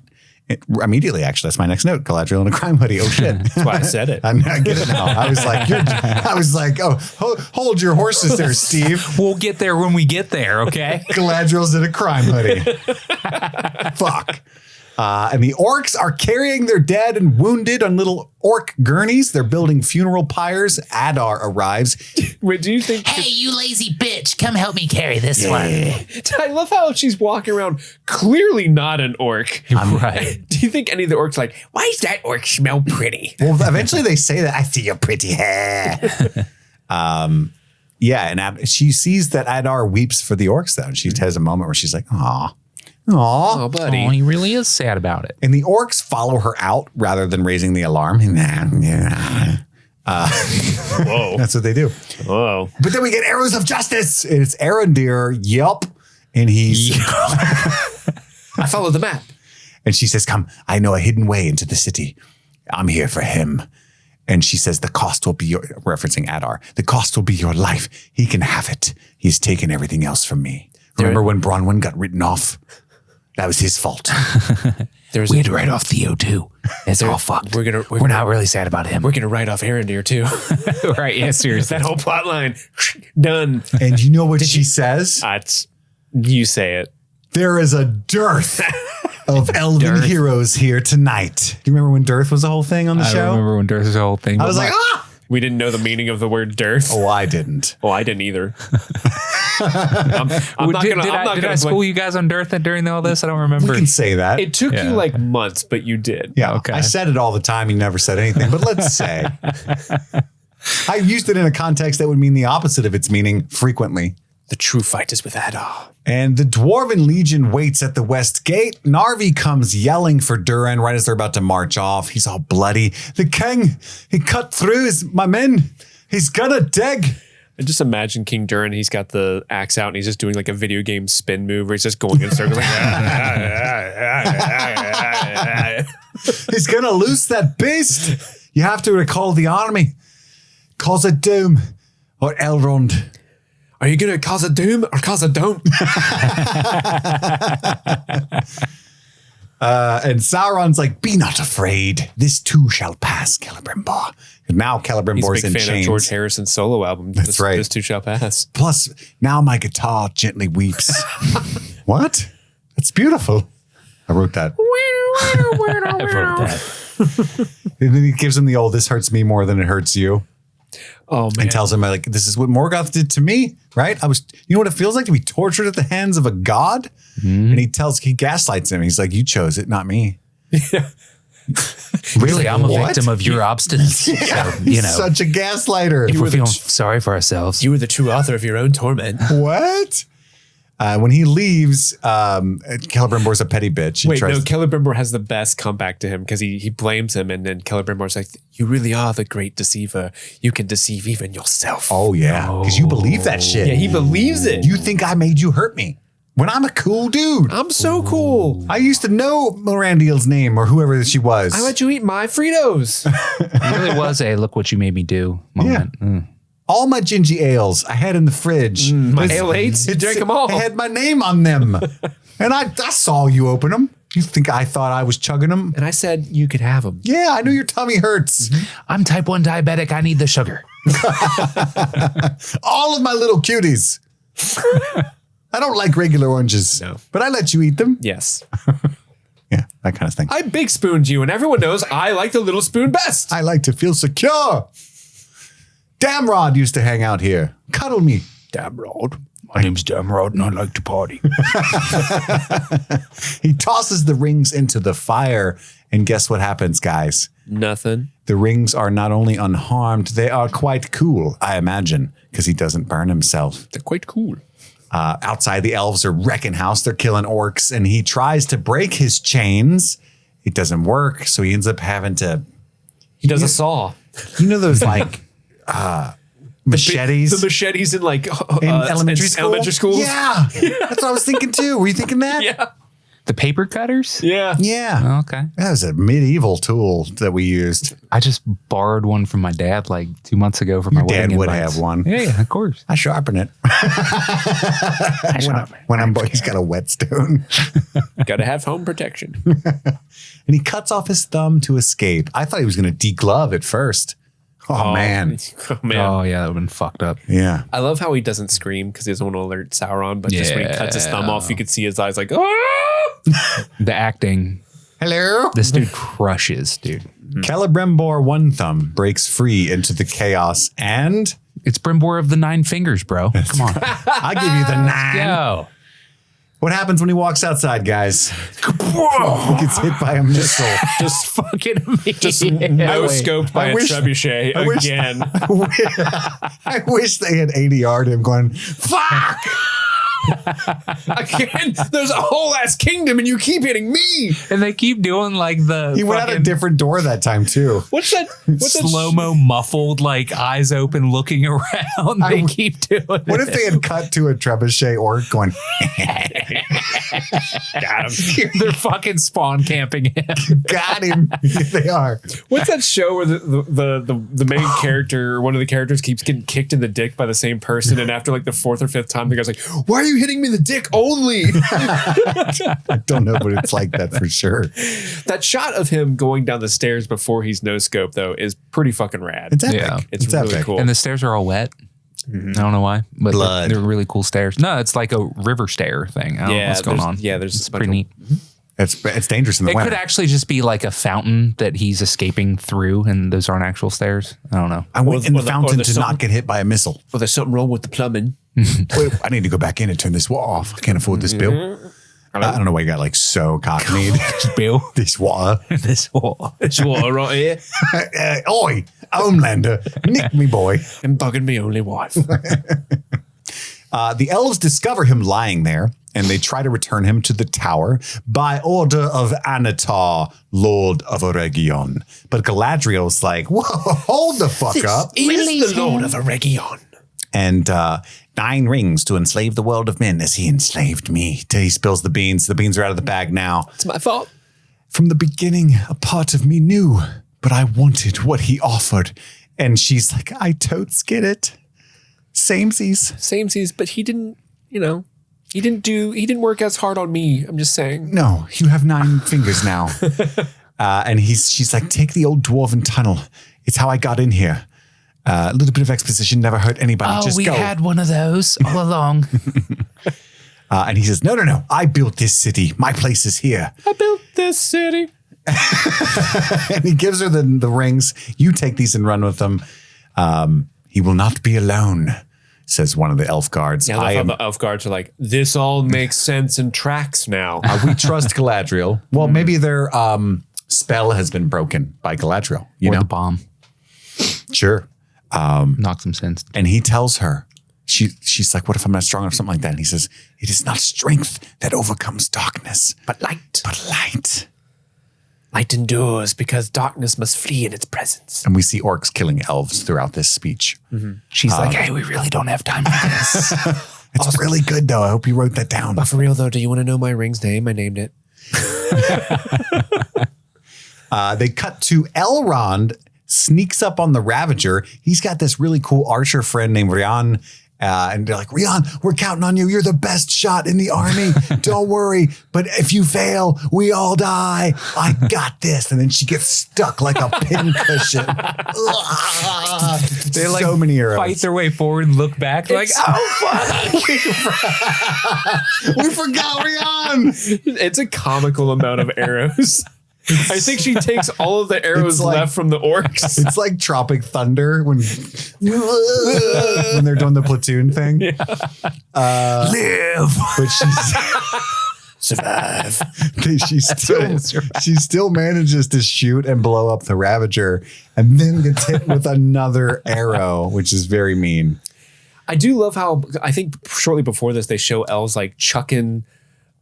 immediately, actually. That's my next note. Galadriel in a crime hoodie. Oh, shit. That's why I said it. I get it now. I was like, oh, hold your horses there, Steve. We'll get there when we get there, okay? Galadriel's in a crime hoodie. Fuck. And the orcs are carrying their dead and wounded on little orc gurneys. They're building funeral pyres. Adar arrives. Wait, do you think... Hey, you lazy bitch, come help me carry this one. I love how she's walking around clearly not an orc. Right. Do you think any of the orcs like, why does that orc smell pretty? Well, eventually they say that, I see your pretty hair. Yeah, and she sees that Adar weeps for the orcs, though. And she has a moment where she's like, aw. Oh, buddy. Oh, he really is sad about it. And the orcs follow her out rather than raising the alarm. Whoa. That's what they do. Whoa. But then we get arrows of justice. And it's Arondir. Yup. And he's... I followed the map. And she says, come, I know a hidden way into the city. I'm here for him. And she says, the cost will be your... Referencing Adar. The cost will be your life. He can have it. He's taken everything else from me. Remember when Bronwyn got written off? That was his fault. We had to write off Theo too. It's all fucked. We're not really sad about him. We're going to write off Arondir too. Right? Yeah, seriously. That whole plot line. Done. And you know what she says? You say it. There is a dearth of elven heroes here tonight. Do you remember when Dearth was a whole thing on the I show? remember when Dearth was a whole thing. I was like, We didn't know the meaning of the word dearth. Oh, I didn't. Oh, I didn't either. I'm not did gonna I school you guys on Dearth during all this? I don't remember. We can say that. It took Yeah. you like months, but you did. Yeah, Okay. I said it all the time. You never said anything, but let's say I used it in a context that would mean the opposite of its meaning frequently. The true fight is with Adar. And the Dwarven Legion waits at the west gate. Narvi comes yelling for Durin right as they're about to march off. He's all bloody. The king, he cut through my men. He's gonna dig. I just imagine King Durin. He's got the axe out and he's just doing like a video game spin move where he's just going in circles. He's gonna loose that beast. You have to recall the army. Cause a doom or Elrond. Are you gonna cause a doom or cause a don't? And Sauron's like, be not afraid. This too shall pass, Celebrimbor. And now He's a Celebrimbor's big in fan chains. of George Harrison's solo album. That's right. This too shall pass. Plus, now my guitar gently weeps. What? That's beautiful. I wrote that. I wrote that. And then he gives him the old, this hurts me more than it hurts you. Oh man. And tells him, like, this is what Morgoth did to me, right? You know what it feels like to be tortured at the hands of a god? And he gaslights him. He's like, you chose it, not me. Really, I'm a What? victim of your obstinacy. So, you know, Such a gaslighter. if we're feeling sorry for ourselves. You were the true author of your own torment. What? When he leaves, Celebrimbor's a petty bitch. He Wait, tries no, to- Celebrimbor has the best comeback to him because he blames him and then Celebrimbor's like, you really are the great deceiver. You can deceive even yourself. Oh, yeah. Because you believe that shit. Yeah, he believes it. You think I made you hurt me when I'm a cool dude. I'm so cool. I used to know Mirandiel's name or whoever she was. I let you eat my Fritos. It really was a look what you made me do moment. Mm. All my gingy ales I had in the fridge. My ale eights, you drank them all. I had my name on them. And I saw you open them. You think I thought I was chugging them? And I said you could have them. Yeah, I knew your tummy hurts. I'm type 1 diabetic. I need the sugar. All of my little cuties. I don't like regular oranges, but I let you eat them. Yes. Yeah, that kind of thing. I big spooned you and everyone knows I like the little spoon best. I like to feel secure. Damrod used to hang out here. Cuddle me. Damrod. My name's Damrod and I like to party. He tosses the rings into the fire, and guess what happens, guys? Nothing. The rings are not only unharmed, they are quite cool, I imagine, because he doesn't burn himself. They're quite cool. Outside, the elves are wrecking house. They're killing orcs, and he tries to break his chains. It doesn't work, so he ends up having to, He does a saw. you know those like machetes? The machetes in like in elementary school? Elementary schools. Yeah. That's what I was thinking too. Were you thinking that? Yeah. The paper cutters? Yeah. Yeah. Oh, okay. That was a medieval tool that we used. I just borrowed one from my dad like 2 months ago for my Your wedding dad would invites. have one. Yeah, of course. I sharpen it. when I'm he's got a whetstone. Got to have home protection. And he cuts off his thumb to escape. I thought he was going to deglove at first. Oh, man. Oh, man. Oh, yeah, that would have been fucked up. Yeah. I love how he doesn't scream because he doesn't want to alert Sauron, but just when he cuts his thumb off, you could see his eyes like, oh! The acting, Hello? this dude crushes, dude. Celebrimbor One Thumb breaks free into the chaos, and It's Brimbor of the 9 fingers, bro. Come on. I give you the 9. Yo. What happens when he walks outside, guys? He gets hit by a missile. Just fucking amazing. Just no scoped by I a wish- trebuchet I wish- again. I wish they had ADR'd him going, fuck! Again, there's a whole ass kingdom and you keep hitting me. And they keep doing like the He went out a fucking different door that time, too. What's that? What's that? slow-mo muffled, like eyes open looking around. They keep doing What if they had cut to a trebuchet orc going, Got him. They're fucking spawn camping him. got him? They are. What's that show where the main character or one of the characters keeps getting kicked in the dick by the same person, and after like the 4th or 5th time, the guy's like, "Why are you hitting me in the dick only?" I don't know, but it's like that for sure. That shot of him going down the stairs before he's no scope though is pretty fucking rad. It's epic. Yeah. It's really epic. cool. And the stairs are all wet. I don't know why, but Blood. they're really cool stairs. No, it's like a river stair thing. I don't know what's going on. Yeah, there's It's a bunch pretty of- neat. It's dangerous in the It winter. could actually just be like a fountain that he's escaping through, and those aren't actual stairs. I don't know. I went in the or fountain there's to not something- get hit by a missile. Well, there's something wrong with the plumbing. Wait, I need to go back in and turn this water off. I can't afford this bill. I don't know why you got like so cockneyed. Bill, This water. this wall. It's water right here. Oi, Homelander, nick me, boy. And bugging me only wife. The elves discover him lying there, and they try to return him to the tower by order of Anatar, Lord of Eregion. But Galadriel's like, whoa, hold the fuck up. He is the Lord of Eregion. And 9 rings to enslave the world of men as he enslaved me. Till he spills the beans. The beans are out of the bag now. It's my fault. From the beginning, a part of me knew, but I wanted what he offered. And she's like, I totes get it. Samesies. But he didn't, he didn't work as hard on me. I'm just saying. No, you have 9 fingers now. And she's like, take the old dwarven tunnel. It's how I got in here. A little bit of exposition never hurt anybody. Oh, Just we go. had one of those all along. And he says, no. I built this city. My place is here. I built this city. And he gives her the rings. You take these and run with them. He will not be alone, says one of the elf guards. Yeah, I love how the elf guards are like, this all makes sense and tracks now. We trust Galadriel. Well, maybe their spell has been broken by Galadriel. You Or know, the bomb sure. knocks some sense. And he tells her, she's like, what if I'm not strong enough? Something like that. And he says, it is not strength that overcomes darkness, But light. but light. Light endures because darkness must flee in its presence. And we see orcs killing elves throughout this speech. She's like, hey, we really don't have time for this. It's really good, though. I hope you wrote that down. But for real, though, do you want to know my ring's name? I named it. They cut to Elrond sneaks up on the Ravager. He's got this really cool archer friend named Rian. And they're like, Rian, we're counting on you. You're the best shot in the army. Don't worry. But if you fail, we all die. I got this. And then she gets stuck like a pincushion. They like so many arrows. fight their way forward and look back. They're like, oh, We forgot Rian. It's a comical amount of arrows. I think she takes all of the arrows It's like- left from the orcs. It's like Tropic Thunder when they're doing the platoon thing. Live. But she's Survive. she still manages to shoot and blow up the Ravager and then gets hit with another arrow, which is very mean. I do love how I think shortly before this they show elves like chucking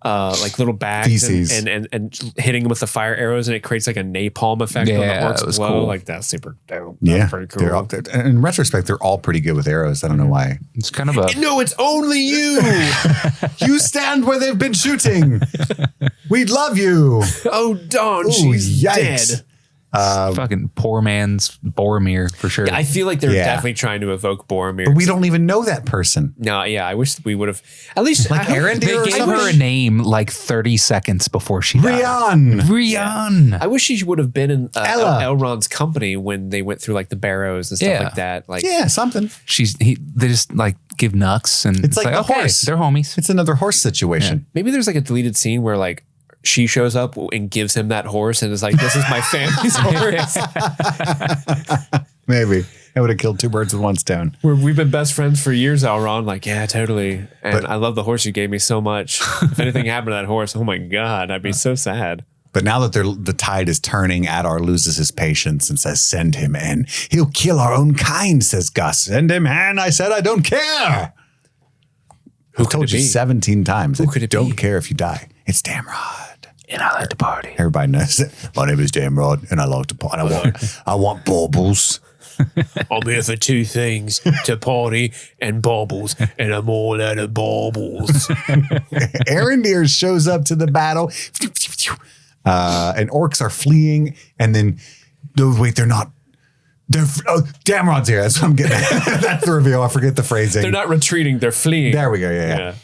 like little bags Feces. and hitting them with the fire arrows, and it creates like a napalm effect when the Yeah, orcs that was blow. cool. Like that's super dope. Yeah, That's pretty cool. in retrospect, they're all pretty good with arrows. I don't know why. it's kind of a No, it's only you. You stand where they've been shooting. We'd love you. Oh, darn, Ooh, she's yikes. dead. fucking poor man's Boromir for sure. I feel like they're Yeah. definitely trying to evoke Boromir. But we don't even know that person. No, yeah, I wish we would have at least Like Arendir they or gave something? her a name like 30 seconds before she died. Rian. Rian. I wish she would have been in Ella. Elrond's company when they went through like the barrows and stuff Yeah. like that. Like, Yeah, something. They just like give nucks and It's like the okay, horse. they're homies. It's another horse situation. maybe there's like a deleted scene where like she shows up and gives him that horse and is like, "This is my family's horse. Maybe. I would have killed two birds with one stone. We've been best friends for years, Elrond." Like, yeah, totally. And But- I love the horse you gave me so much. If anything happened to that horse, oh my god, I'd be so sad. But now that the tide is turning, Adar loses his patience and says, "Send him in. He'll kill our own kind," says Gus. "Send him in." I said, "I don't care." I've told it you be? 17 times. Who could it don't be? care if you die. It's Damrod. And I like to party. Everybody knows it. My name is Damrod, and I like to party. I want baubles. I'm here for two things: to party and baubles, and I'm all out of baubles. Arendir shows up to the battle, and orcs are fleeing. And then, no, wait, they're not. Damrod's here. That's what I'm getting at. That's the reveal. I forget the phrasing. They're not retreating; they're fleeing. There we go. Yeah.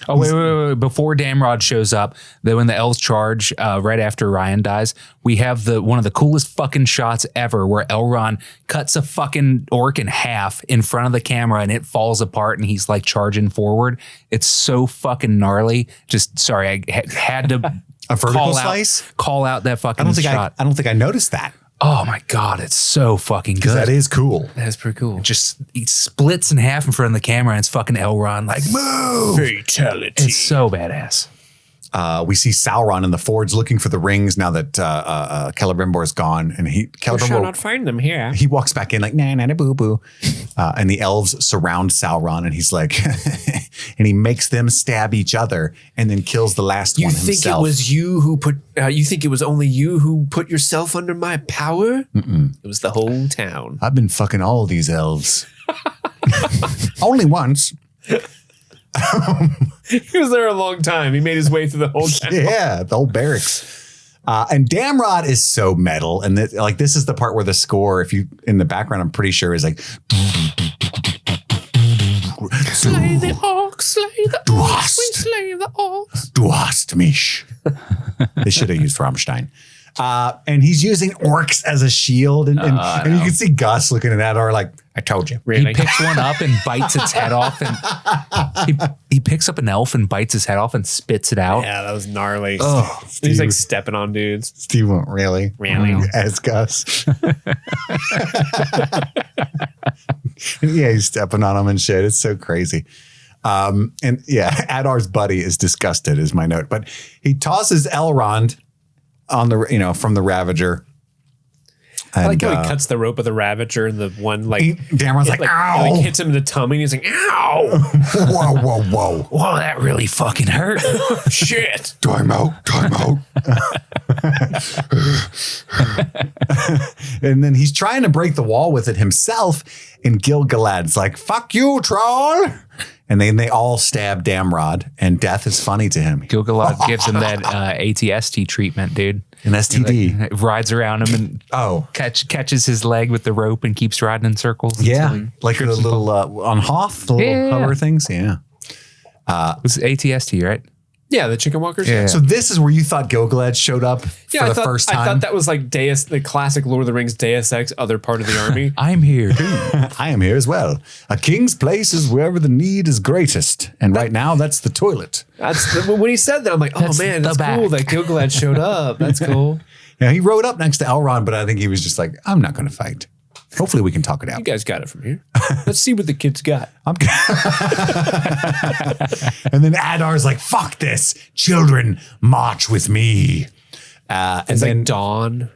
Oh, wait. Before Damrod shows up, when the elves charge right after Ryan dies, we have one of the coolest fucking shots ever where Elrond cuts a fucking orc in half in front of the camera and it falls apart and he's like charging forward. It's so fucking gnarly. Just sorry, I had to A vertical slice? Call out that fucking shot. I don't think I noticed that. Oh my God, it's so fucking good. That is cool. That's pretty cool. Just he splits in half in front of the camera and it's fucking Elrond like move. Fatality. It's so badass. We see Sauron in the forge looking for the rings now that Celebrimbor is gone, and You shall Celebrimbor not find them here. he walks back in like nah boo boo, and the elves surround Sauron, and he's like, and he makes them stab each other, and then kills the last You one think himself. it was you who put? You think it was only you who put yourself under my power? It was the whole town. I've been fucking all these elves, only once. He was there a long time. He made his way through the whole town. Yeah, the whole barracks. And Damrod is so metal, and this is the part where the score, if you in the background, I'm pretty sure is like. Slay the orcs, slay the orcs, we slay the orcs. Du hast mich. They should have used Rammstein. And he's using orcs as a shield, and you can see Gus looking at Adar like, I told you. Really? He picks one up and bites its head off, and he picks up an elf and bites his head off and spits it out. Yeah, that was gnarly. Oh, He's like stepping on dudes. Steve won't really as Gus. Yeah, he's stepping on him and shit. It's so crazy. And yeah, Adar's buddy is disgusted, is my note. But he tosses Elrond on the from the Ravager. And, I like how he cuts the rope of the Ravager and the one like Damron's like, ow! Like hits him in the tummy and he's like, ow! Whoa! Whoa, that really fucking hurt. Shit! Time out! And then he's trying to break the wall with it himself, and Gil-galad's like, "Fuck you, troll!" And then they all stab Damrod, and death is funny to him. Gil-galad gives him that ATST treatment, dude. An STD. Like, rides around him and catches his leg with the rope and keeps riding in circles. Yeah, like the little on Hoth, the little hover things. Yeah. It was ATST, right? Yeah, the chicken walkers. Yeah. So this is where you thought Gil-galad showed up for the first time? I thought that was like the classic Lord of the Rings Deus Ex, other part of the army. I'm here. I am here as well. A king's place is wherever the need is greatest. And right now, that's the toilet. When he said that, I'm like, oh That's man, the that's back. cool that Gil-galad showed up. That's cool. Yeah, he rode up next to Elrond, but I think he was just like, I'm not going to fight. Hopefully we can talk it out. You guys got it from here. Let's see what the kids got. And then Adar's like, fuck this. Children, march with me. And It's then like dawn.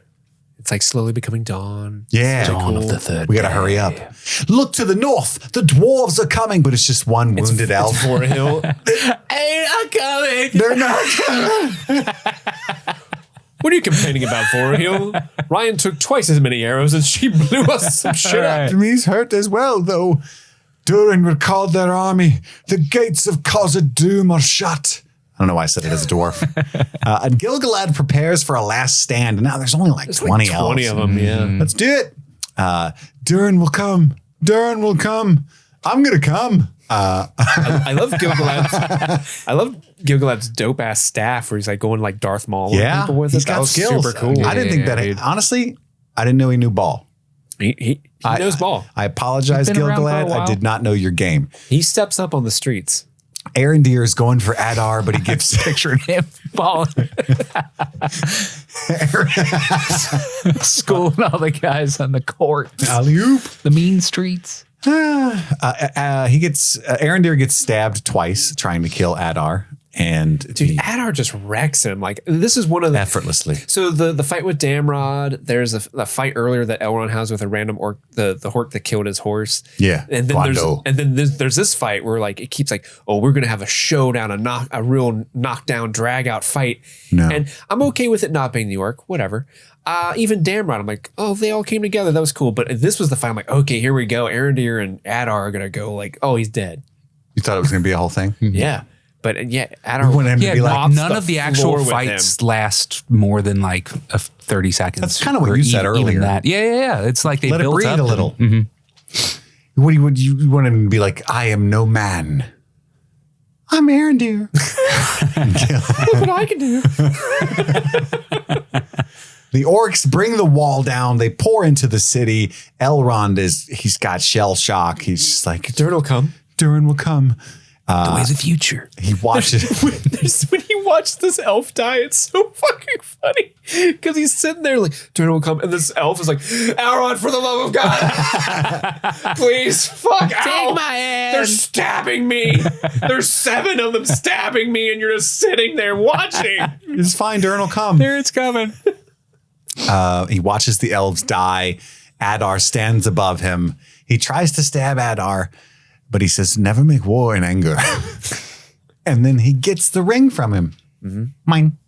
It's like slowly becoming dawn. Yeah. Dawn of the third We got to hurry up. Look to the north. The dwarves are coming, but it's just one wounded elf. It's Vorhill. Hey, I'm coming. They're not coming. What are you complaining about, Vorhill? Ryan took twice as many arrows and she blew us some shit up. He's hurt as well, though. Durin recalled their army. The gates of Khazad-dûm are shut. I don't know why I said it as a dwarf. And Gil-galad prepares for a last stand. And now there's only like 20 elves. 20 of them, yeah. Let's do it. Durin will come. Durin will come. I'm going to come. I love Gil-galad's. I love Gil-galad's dope ass staff where he's like going like Darth Maul. Yeah, people with he's it. That got was skills. super cool. I didn't think that. dude. Honestly, I didn't know he knew ball. He knows ball. I apologize, He's been around for a Gil-galad. I while. did not know your game. He steps up on the streets. Arendir is going for Adar, but he gives Picturing him falling. Schooling all the guys on the court. alley-oop. The mean streets. Arendir gets stabbed twice trying to kill Adar, and Dude, Adar just wrecks him. Like this is one of the effortlessly. So the fight with Damrod, there's a fight earlier that Elrond has with a random orc, the orc that killed his horse. Yeah, and then Gwando. there's this fight where like it keeps like, oh, we're gonna have a showdown, a real knockdown, drag out fight. No. And I'm okay with it not being the orc, whatever. Even Damrod, I'm like, oh, they all came together. That was cool. But this was the fight. I'm like, okay, here we go. Arendir and Adar are gonna go like, oh, he's dead. You thought it was going to be a whole thing? Yeah. But yeah, Adar. You wanted him to Yeah, be like, none of the floor actual with fights last more than like 30 seconds. That's kinda what or you said even earlier. that. Yeah. It's like they let it built breathe up a little. and- What do you want him to be like? I am no man. I'm Arendir. Look what I can do. The orcs bring the wall down. They pour into the city. Elrond he's got shell shock. He's just like, Durin will come. Durin will come. the way of the future. He watches. When he watch this elf die. It's so fucking funny because he's sitting there like, turn will come, and this elf is like, Elrond, for the love of God, please, fuck, Take my hand. They're stabbing me. There's 7 of them stabbing me, and you're just sitting there watching. It's fine. Durin will come. There it's coming. He watches the elves die. Adar stands above him. He tries to stab Adar, but he says, never make war in anger. And then he gets the ring from him. Mine.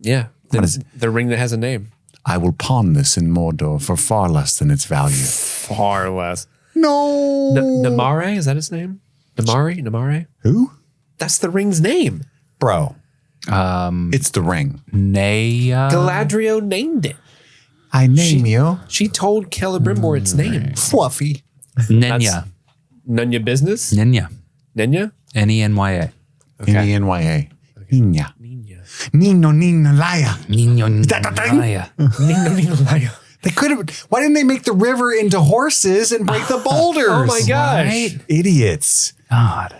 Yeah, What is it? the ring that has a name. I will pawn this in Mordor for far less than its value. Far less. No. Namare, is that his name? Namare? Who? That's the ring's name. Bro. It's the ring. Naya. Galadriel named it. I name you She told Celebrimbor its name. Fluffy. Nenya. None your business? Nenya. Nenya? Nenya. N-E-N-Y-A. Nina. Nina. Nino Nina Laya. Nino. that the thing? Naya. Nina. They could have. Why didn't they make the river into horses and break the boulders? Oh my gosh. Right? Idiots. God.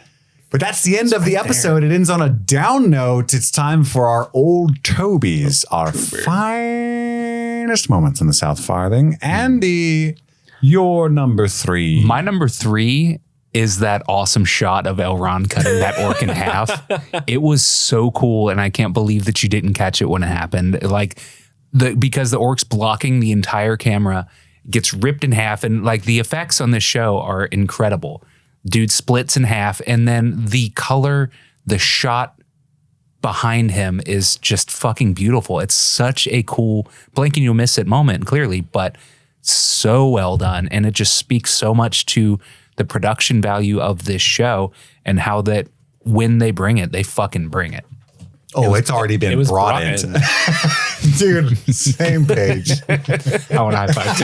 But that's the end of the episode. It ends on a down note. It's time for our old Tobeys, our finest moments in the South Farthing. Andy, your number 3. My number 3 is that awesome shot of Elrond cutting that orc in half. It was so cool, and I can't believe that you didn't catch it when it happened. Like because the orc's blocking the entire camera, gets ripped in half, and like the effects on this show are incredible. Dude splits in half, and then the color, the shot behind him is just fucking beautiful. It's such a cool blink and you'll miss it moment, clearly, but so well done, and it just speaks so much to the production value of this show and how that when they bring it, they fucking bring it. Oh, it's already been brought in. Dude, same page. I want a high five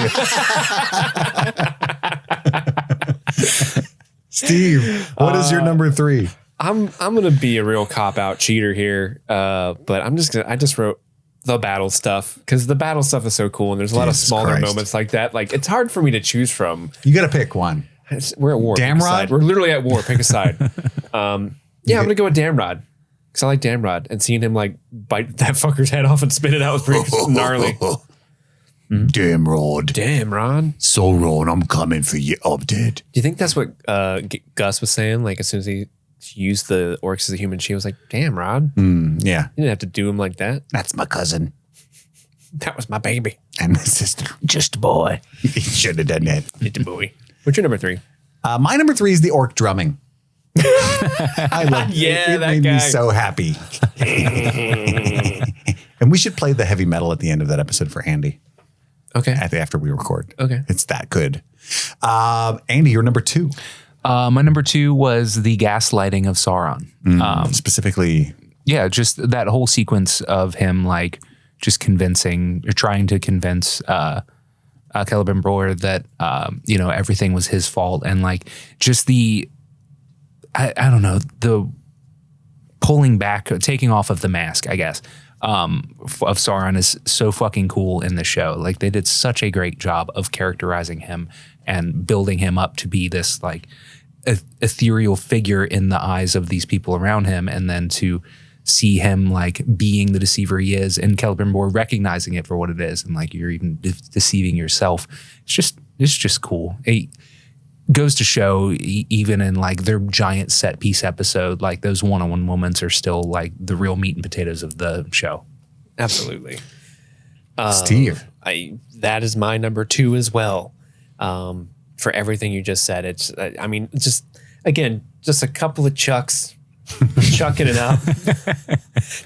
too. Steve, what is your number 3? I'm gonna be a real cop-out cheater here. But I just wrote the battle stuff because the battle stuff is so cool, and there's a lot of smaller moments like that. Like it's hard for me to choose from. You got to pick one. We're at war. Damrod? We're literally at war. Pick a side. I'm gonna go with Damrod because I like Damrod, and seeing him like bite that fucker's head off and spit it out was pretty gnarly. Damrod. Damrod. Sauron, I'm coming for you. I'm dead. Do you think that's what Gus was saying? Like as soon as he used the orcs as a human shield, was like, "Damn, Rod, Yeah. you didn't have to do him like that. That's my cousin. That was my baby, And my sister. Just a boy. He should have done that. little boy." What's your number 3? My number 3 is the orc drumming. I love Yeah, it. that Made me guy. so happy. And we should play the heavy metal at the end of that episode for Andy Okay. after we record. Okay. It's that good. Andy, your number 2. My number 2 was the gaslighting of Sauron. Specifically, Yeah, just that whole sequence of him like just convincing or trying to convince Celebrimbor that everything was his fault, and like just the I don't know, the pulling back, taking off of the mask, I guess, of Sauron is so fucking cool in the show. Like they did such a great job of characterizing him and building him up to be this like ethereal figure in the eyes of these people around him, and then to see him like being the deceiver he is, and Celebrimbor recognizing it for what it is, and like you're even deceiving yourself. It's just cool. It goes to show even in like their giant set piece episode, like those one-on-one moments are still like the real meat and potatoes of the show. Absolutely. Steve. That is my number 2 as well. For everything you just said, it's just a couple of chucks, chucking it up.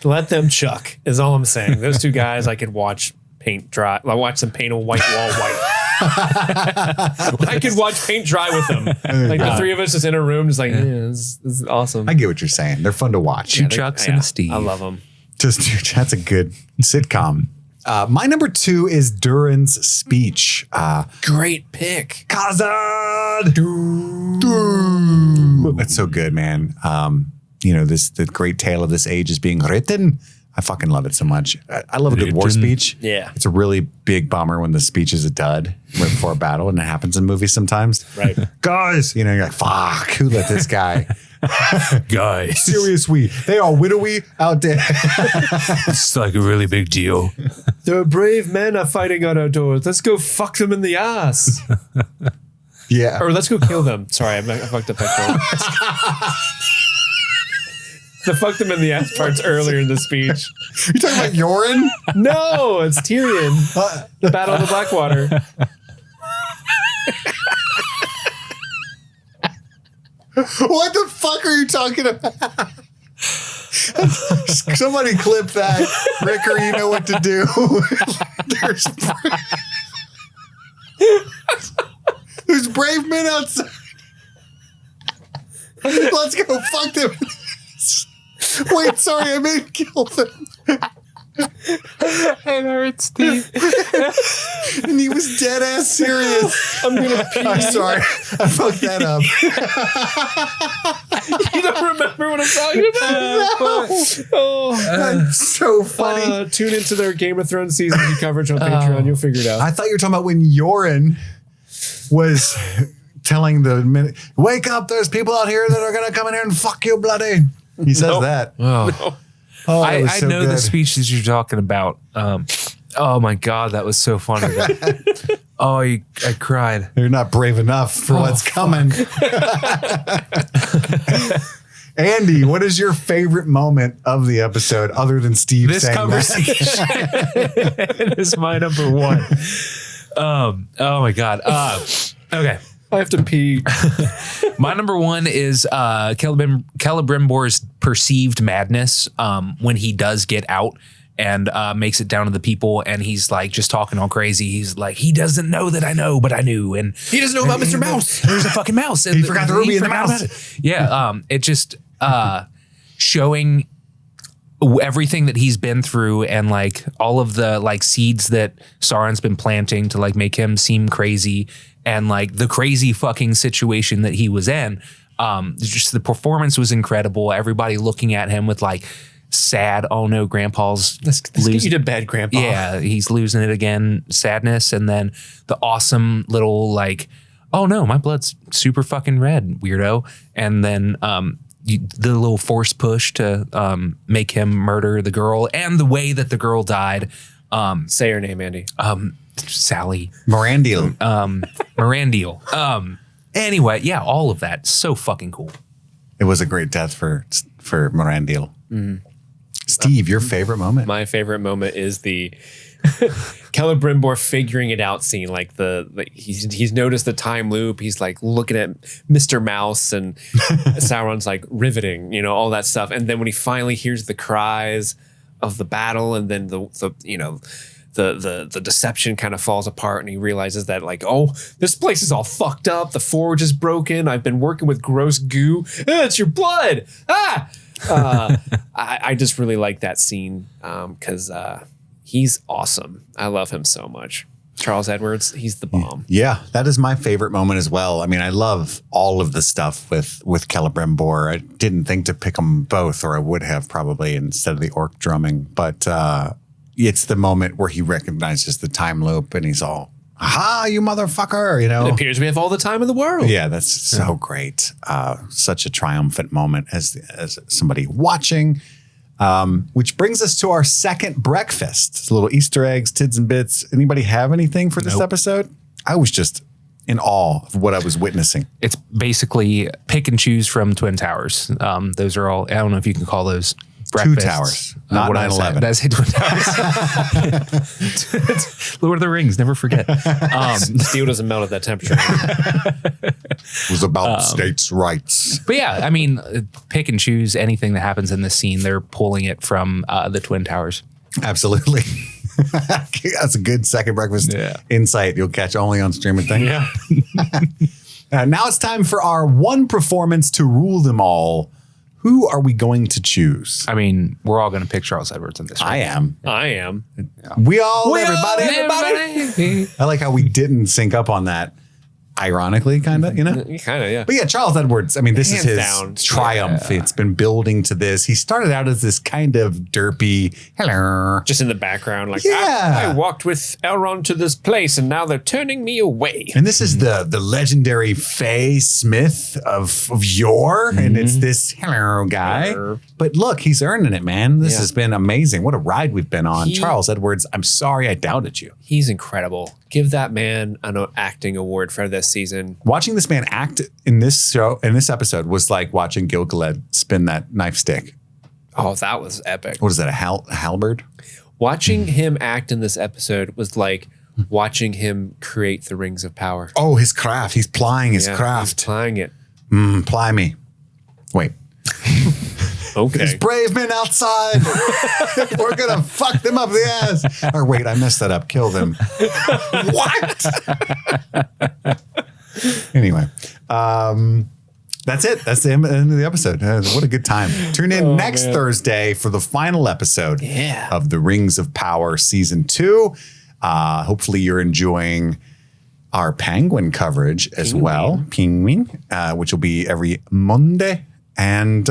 Let them chuck is all I'm saying. Those 2 guys, I could watch paint dry. I watch them paint a white wall white. I could watch paint dry with them. Like the 3 of us just in a room, just like, this is awesome. I get what you're saying. They're fun to watch. Two Chucks and a Steve. I love them. That's a good sitcom. My number 2 is Durin's speech. Great pick. Khazad! That's so good, man. The great tale of this age is being written. I fucking love it so much. I love a good war speech. Yeah. It's a really big bummer when the speech is a dud right before a battle, and it happens in movies sometimes. Right. Guys, you're like, fuck, who let this guy Guys, Serious we. They are widowy out there. it's like a really big deal. There are brave men are fighting on our doors. Let's go fuck them in the ass. Yeah. Or let's go kill them. Sorry, I fucked up that quote. The fuck them in the ass part's earlier in the speech. You talking about Yoren? No, it's Tyrion. The Battle of the Blackwater. What the fuck are you talking about? Somebody clip that. Ricker, you know what to do. There's brave men outside. Let's go fuck them. Wait, sorry, I meant kill them. It hurts, Steve. And he was dead ass serious. I'm gonna pee. I'm sorry. I fucked that up. You don't remember what I'm talking about? No. Oh, That's so funny. tune into their Game of Thrones season coverage on Patreon. You'll figure it out. I thought you were talking about when Yoren was telling the minute, wake up, there's people out here that are going to come in here and fuck you bloody. He says that. Oh. Oh, that I was so know good. the speech that you're talking about. Oh my God, that was so funny. I cried. You're not brave enough for what's coming. Andy, what is your favorite moment of the episode other than Steve This saying conversation is my number one. Oh my God. Okay. I have to pee. My number one is Celebrimbor's perceived madness when he does get out and makes it down to the people, and he's like just talking all crazy. He's like, he doesn't know that I know, but I knew, and He doesn't know about Mr. Mouse. there's a fucking mouse. And He forgot the ruby in the forgot mouse. about it. Yeah, it just showing everything that he's been through and like all of the like seeds that Sauron's been planting to like make him seem crazy, and like the crazy fucking situation that he was in. Just the performance was incredible. Everybody looking at him with like sad, oh no, grandpa's Let's get you to bed, Grandpa. yeah, he's losing it again, sadness, and then the awesome little like, oh no, my blood's super fucking red, weirdo, and then the little force push to make him murder the girl, and the way that the girl died. Say her name, Andy. Sally Morandil. Mirandiel. Anyway, yeah, all of that, so fucking cool. It was a great death for Morandil. Steve, your favorite moment? My favorite moment is the Celebrimbor figuring it out scene. Like he's noticed the time loop. He's like looking at Mr. Mouse, and Sauron's like riveting, all that stuff. And then when he finally hears the cries of the battle, and then the deception kind of falls apart, and he realizes that like, oh, this place is all fucked up. The forge is broken. I've been working with gross goo. It's your blood. I just really like that scene because he's awesome. I love him so much. Charles Edwards, he's the bomb. Yeah, that is my favorite moment as well. I mean, I love all of the stuff with Celebrimbor. I didn't think to pick them both, or I would have probably instead of the orc drumming. But it's the moment where he recognizes the time loop, and he's all, "Aha, you motherfucker!" It appears we have all the time in the world. Yeah, that's so great. Such a triumphant moment as somebody watching. Which brings us to our second breakfast. It's little Easter eggs, tids and bits. Anybody have anything for this episode? I was just in awe of what I was witnessing. It's basically pick and choose from Twin Towers. Those are all, I don't know if you can call those breakfasts. Two towers, not what did I say? 9/11. Did I say Twin Towers? Lord of the Rings, never forget. Steel doesn't melt at that temperature. It was about states' rights. But yeah, I mean, pick and choose anything that happens in this scene. They're pulling it from the Twin Towers. Absolutely. That's a good second breakfast insight you'll catch only on Streaming Thing. Yeah. Now it's time for our one performance to rule them all. Who are we going to choose? I mean, we're all going to pick Charles Edwards in this. Right? I am. I am. Everybody. Everybody. I like how we didn't sync up on that. ironically, kind of, Kind of, yeah. But yeah, Charles Edwards, I mean, this is Hands his down. triumph. It's been building to this. He started out as this kind of derpy, hello. Just in the background, like, Yeah. I walked with Elrond to this place and now they're turning me away. And this is the legendary Faye Smith of yore. And it's this hello guy. Hello. But look, he's earning it, man. This Yeah. has been amazing. What a ride we've been on. Charles Edwards, I'm sorry I doubted you. He's incredible. Give that man an acting award for this season. Watching this man act in this show, in this episode, was like watching Gil-galad spin that knife stick. Oh, that was epic. What is that, a halberd? Watching him act in this episode was like watching him create the Rings of Power. Oh, his craft. He's plying his Yeah, craft. he's applying it. Ply me. Wait. Okay. There's brave men outside. We're going to fuck them up the ass. Or wait, I messed that up. Kill them. What? Anyway, that's it. That's the end of the episode. What a good time. Tune in next Thursday for the final episode of The Rings of Power Season 2. Hopefully you're enjoying our Penguin coverage as well. Penguin, which will be every Monday. And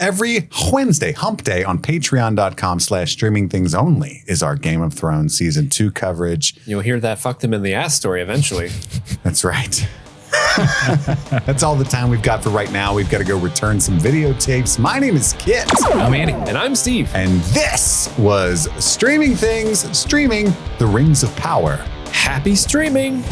every Wednesday, hump day on patreon.com/streaming things only is our Game of Thrones season 2 coverage. You'll hear that fuck them in the ass story eventually. That's right. That's all the time we've got for right now. We've got to go return some videotapes. My name is Kit. I'm Andy. And I'm Steve. And this was Streaming Things, streaming The Rings of Power. Happy streaming.